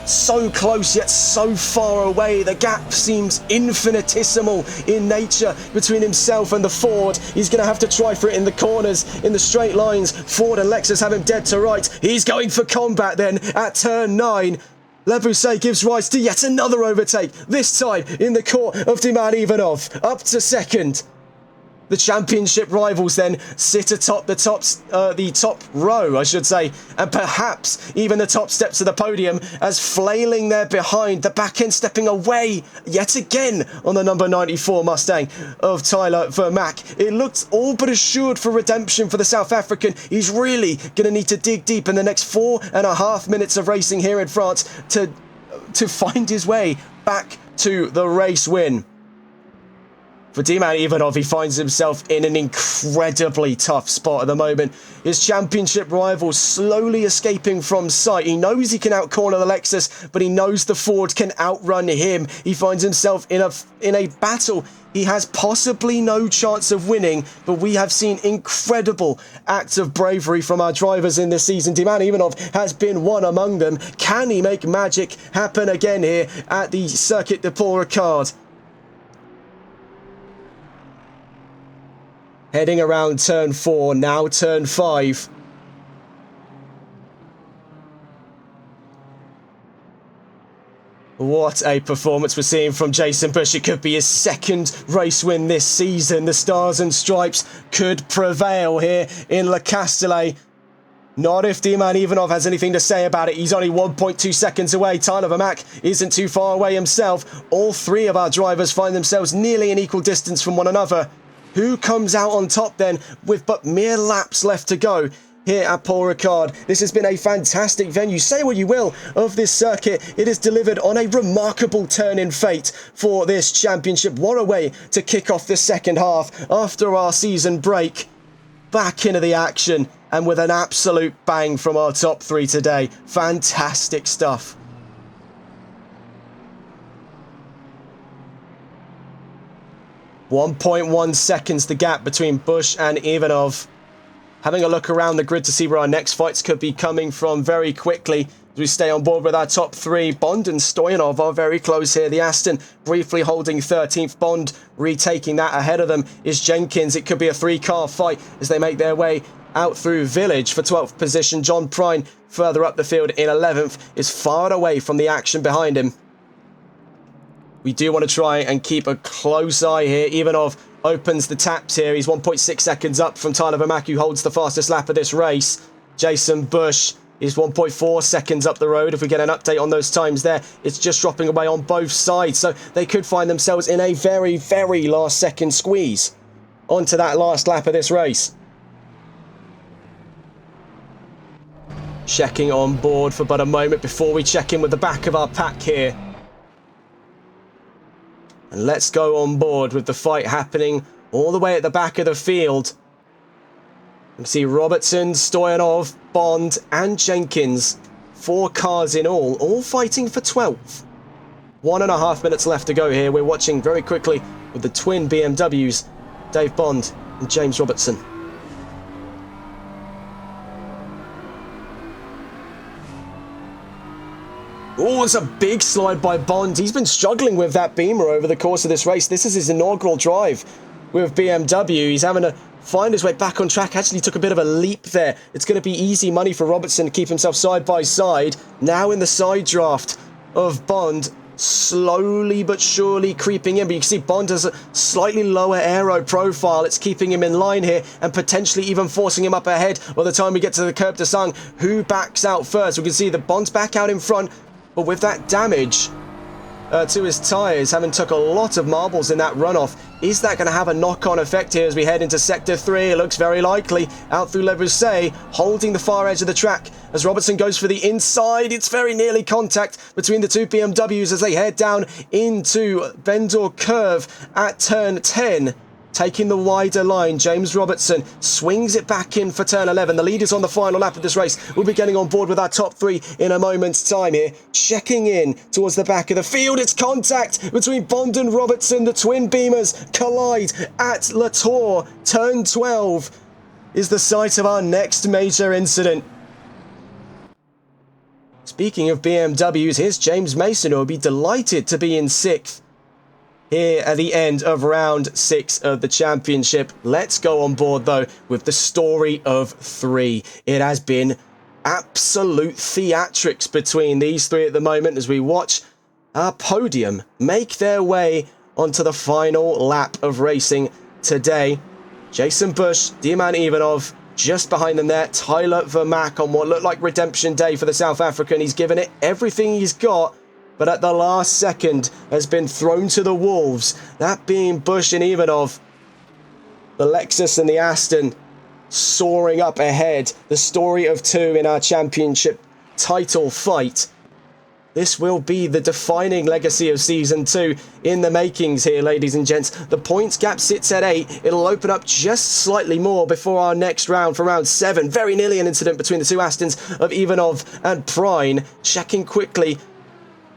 so close yet so far away. The gap seems infinitesimal in nature between himself and the Ford. He's going to have to try for it in the corners, in the straight lines. Ford and Lexus have him dead to right. He's going for combat then at turn 9. Le Bousset gives rise to yet another overtake, this time in the court of Diman Ivanov, up to second. The championship rivals then sit atop the top row, I should say, and perhaps even the top steps of the podium, as flailing there behind, the back end stepping away yet again on the number 94 Mustang of Tyler Vermack. It looked all but assured for redemption for the South African. He's really going to need to dig deep in the next 4.5 minutes of racing here in France to find his way back to the race win. For Diman Ivanov, he finds himself in an incredibly tough spot at the moment. His championship rival slowly escaping from sight. He knows he can outcorner the Lexus, but he knows the Ford can outrun him. He finds himself in a battle he has possibly no chance of winning, but we have seen incredible acts of bravery from our drivers in this season. Diman Ivanov has been one among them. Can he make magic happen again here at the Circuit de Paul Ricard? Heading around turn 4, now turn 5. What a performance we're seeing from Jason Bush. It could be his second race win this season. The Stars and Stripes could prevail here in Le Castellet. Not if Diman Ivanov has anything to say about it. He's only 1.2 seconds away. Tyler Vermack isn't too far away himself. All three of our drivers find themselves nearly an equal distance from one another. Who comes out on top then with but mere laps left to go here at Paul Ricard? This has been a fantastic venue. Say what you will of this circuit. It has delivered on a remarkable turn in fate for this championship. What a way to kick off the second half after our season break. Back into the action and with an absolute bang from our top 3 today. Fantastic stuff. .1 seconds the gap between Bush and Ivanov. Having a look around the grid to see where our next fights could be coming from very quickly as we stay on board with our top 3. Bond and Stoyanov are very close here. The Aston briefly holding 13th. Bond retaking that. Ahead of them is Jenkins. It could be a 3-car fight as they make their way out through Village for 12th position. John Prine further up the field in 11th is far away from the action behind him. We do want to try and keep a close eye here. Ivanov opens the taps here. He's 1.6 seconds up from Tyler Vermack, who holds the fastest lap of this race. Jason Bush is 1.4 seconds up the road. If we get an update on those times there, it's just dropping away on both sides. So they could find themselves in a very, very last second squeeze onto that last lap of this race. Checking on board for but a moment before we check in with the back of our pack here. And let's go on board with the fight happening all the way at the back of the field. You can see Robertson, Stoyanov, Bond and Jenkins. 4 cars in all fighting for 12th. 1.5 minutes left to go here. We're watching very quickly with the twin BMWs, Dave Bond and James Robertson. Oh, it's a big slide by Bond. He's been struggling with that Beamer over the course of this race. This is his inaugural drive with BMW. He's having to find his way back on track. Actually took a bit of a leap there. It's going to be easy money for Robertson to keep himself side by side. Now in the side draft of Bond, slowly but surely creeping in. But you can see Bond has a slightly lower aero profile. It's keeping him in line here and potentially even forcing him up ahead by the time we get to the Curb de Sang. Who backs out first? We can see the Bond's back out in front. But with that damage to his tyres, having took a lot of marbles in that runoff. Is that going to have a knock-on effect here as we head into Sector 3? It looks very likely. Out through Le Bousset, holding the far edge of the track. As Robertson goes for the inside, it's very nearly contact between the two BMWs as they head down into Vendor Curve at turn 10. Taking the wider line, James Robertson swings it back in for turn 11. The leaders on the final lap of this race will be getting on board with our top three in a moment's time here. Checking in towards the back of the field. It's contact between Bond and Robertson. The twin Beamers collide at La Tour. Turn 12 is the site of our next major incident. Speaking of BMWs, here's James Mason, who will be delighted to be in 6th. Here at the end of round 6 of the championship. Let's go on board though with the story of 3. It has been absolute theatrics between these three at the moment as we watch our podium make their way onto the final lap of racing today. Jason Bush, Dieman Ivanov, just behind them there. Tyler Vermaak on what looked like redemption day for the South African. He's given it everything he's got, but at the last second has been thrown to the wolves. That being Bush and Ivanov. The Lexus and the Aston soaring up ahead. The story of 2 in our championship title fight. This will be the defining legacy of Season 2 in the makings here, ladies and gents. The points gap sits at 8. It'll open up just slightly more before our next round for round 7. Very nearly an incident between the two Astons of Ivanov and Prine. Checking quickly.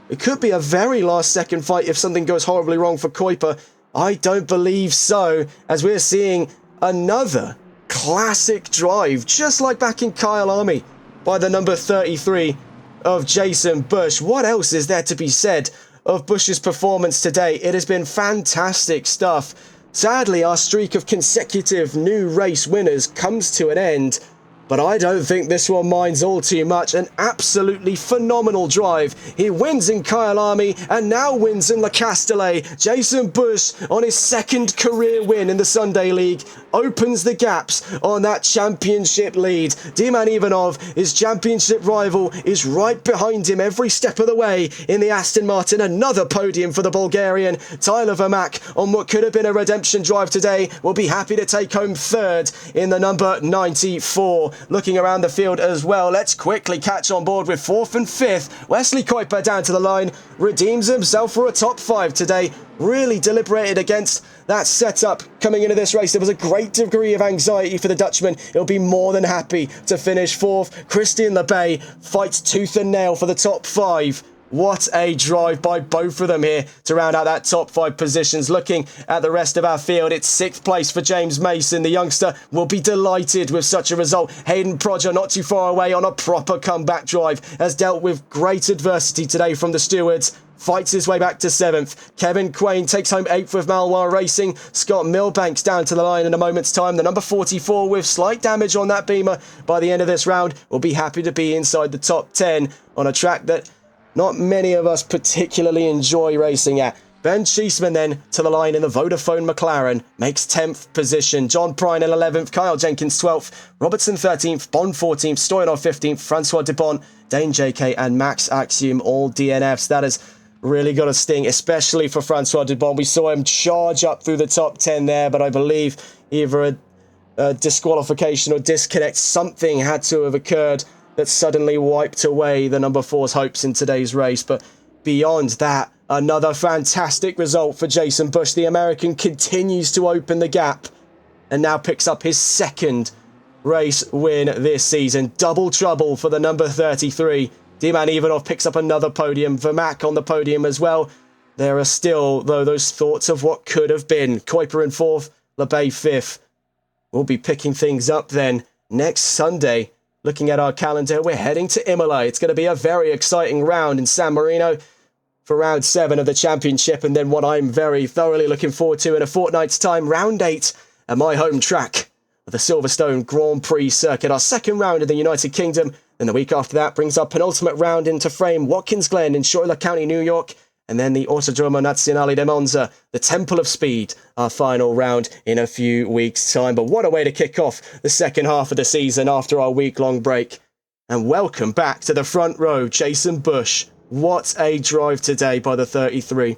It could be a very last-second fight if something goes horribly wrong for Kuiper. I don't believe so, as we're seeing another classic drive, just like back in Kyalami, by the number 33 of Jason Bush. What else is there to be said of Bush's performance today? It has been fantastic stuff. Sadly, our streak of consecutive new race winners comes to an end, but I don't think this one minds all too much. An absolutely phenomenal drive. He wins in Kyalami and now wins in Le Castellet. Jason Bush, on his second career win in the Sunday League, opens the gaps on that championship lead. Dieman Ivanov, his championship rival, is right behind him every step of the way in the Aston Martin. Another podium for the Bulgarian. Tyler Vermaak, on what could have been a redemption drive today, will be happy to take home 3rd in the number 94. Looking around the field as well, let's quickly catch on board with 4th and 5th. Wesley Kuiper down to the line, redeems himself for a top 5 today. Really deliberated against that setup coming into this race. There was a great degree of anxiety for the Dutchman. He'll be more than happy to finish 4th. Christian LeBay fights tooth and nail for the top 5. What a drive by both of them here to round out that top 5 positions. Looking at the rest of our field, it's 6th place for James Mason. The youngster will be delighted with such a result. Hayden Prodger not too far away on a proper comeback drive. Has dealt with great adversity today from the stewards. Fights his way back to 7th. Kevin Quain takes home 8th with Malwar Racing. Scott Milbanks down to the line in a moment's time. The number 44 with slight damage on that Beamer by the end of this round will be happy to be inside the top 10 on a track that not many of us particularly enjoy racing at. Ben Cheeseman then to the line in the Vodafone McLaren, makes 10th position. John Prine in 11th, Kyle Jenkins 12th, Robertson 13th, Bond 14th, Stoyanov 15th, Francois Dupont, Dane JK and Max Axiom all DNFs. That has really got a sting, especially for Francois Dupont. We saw him charge up through the top 10 there, but I believe either a disqualification or disconnect, something had to have occurred that suddenly wiped away the number 4's hopes in today's race. But beyond that, another fantastic result for Jason Bush. The American continues to open the gap and now picks up his 2nd race win this season. Double trouble for the number 33. Dieman Ivanov picks up another podium. Vermaak on the podium as well. There are still, though, those thoughts of what could have been. Kuiper in 4th, LeBay 5th. We'll be picking things up then next Sunday. Looking at our calendar, we're heading to Imola. It's going to be a very exciting round in San Marino for round 7 of the championship, and then what I'm very thoroughly looking forward to in a fortnight's time, round 8 at my home track of the Silverstone Grand Prix circuit. Our 2nd round in the United Kingdom. Then the week after that brings our penultimate round into frame, Watkins Glen in Schuyler County, New York. And then the Autodromo Nazionale de Monza, the Temple of Speed, our final round in a few weeks' time. But what a way to kick off the second half of the season after our week-long break. And welcome back to the front row, Jason Bush. What a drive today by the 33.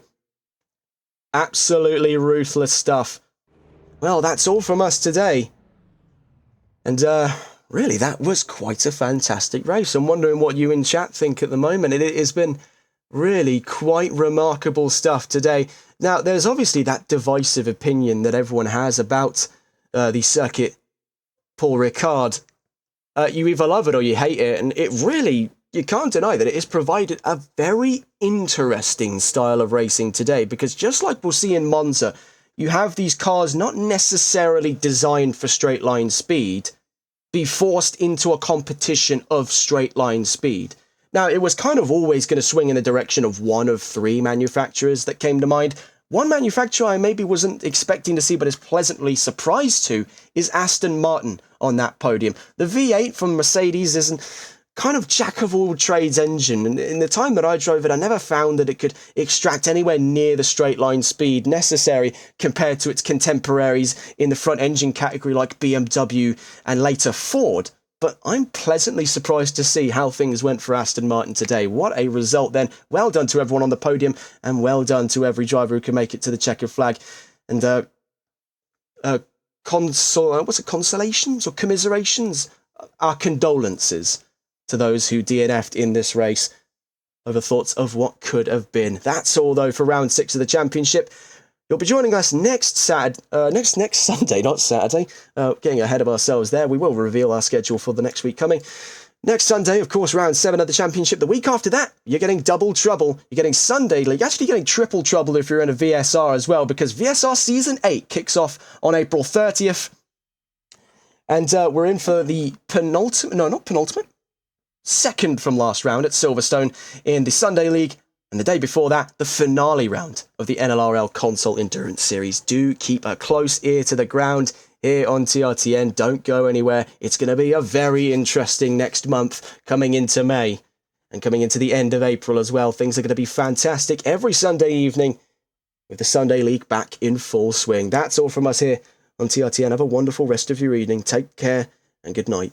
Absolutely ruthless stuff. Well, that's all from us today. And really, that was quite a fantastic race. I'm wondering what you in chat think at the moment. It has been really quite remarkable stuff today. Now, there's obviously that divisive opinion that everyone has about the circuit Paul Ricard. You either love it or you hate it, and it really, you can't deny that it has provided a very interesting style of racing today, because just like we'll see in Monza, you have these cars not necessarily designed for straight line speed be forced into a competition of straight line speed. Now, it was kind of always going to swing in the direction of one of three manufacturers that came to mind. One manufacturer I maybe wasn't expecting to see but is pleasantly surprised to is Aston Martin on that podium. The V8 from Mercedes is an kind of jack-of-all-trades engine, and in the time that I drove it, I never found that it could extract anywhere near the straight-line speed necessary compared to its contemporaries in the front-engine category like BMW and later Ford. But I'm pleasantly surprised to see how things went for Aston Martin today. What a result then. Well done to everyone on the podium, and well done to every driver who can make it to the checkered flag. And consolations or commiserations? Our condolences to those who DNF'd in this race over thoughts of what could have been. That's all, though, for round 6 of the championship. You'll be joining us next Sunday, not Saturday. Getting ahead of ourselves there. We will reveal our schedule for the next week coming. Next Sunday, of course, round 7 of the championship. The week after that, you're getting double trouble. You're getting Sunday League. You're actually getting triple trouble if you're in a VSR as well, because VSR Season 8 kicks off on April 30th. And we're in for the second from last round at Silverstone in the Sunday League. And the day before that, the finale round of the NLRL Console Endurance Series. Do keep a close ear to the ground here on TRTN. Don't go anywhere. It's going to be a very interesting next month coming into May and coming into the end of April as well. Things are going to be fantastic every Sunday evening with the Sunday League back in full swing. That's all from us here on TRTN. Have a wonderful rest of your evening. Take care and good night.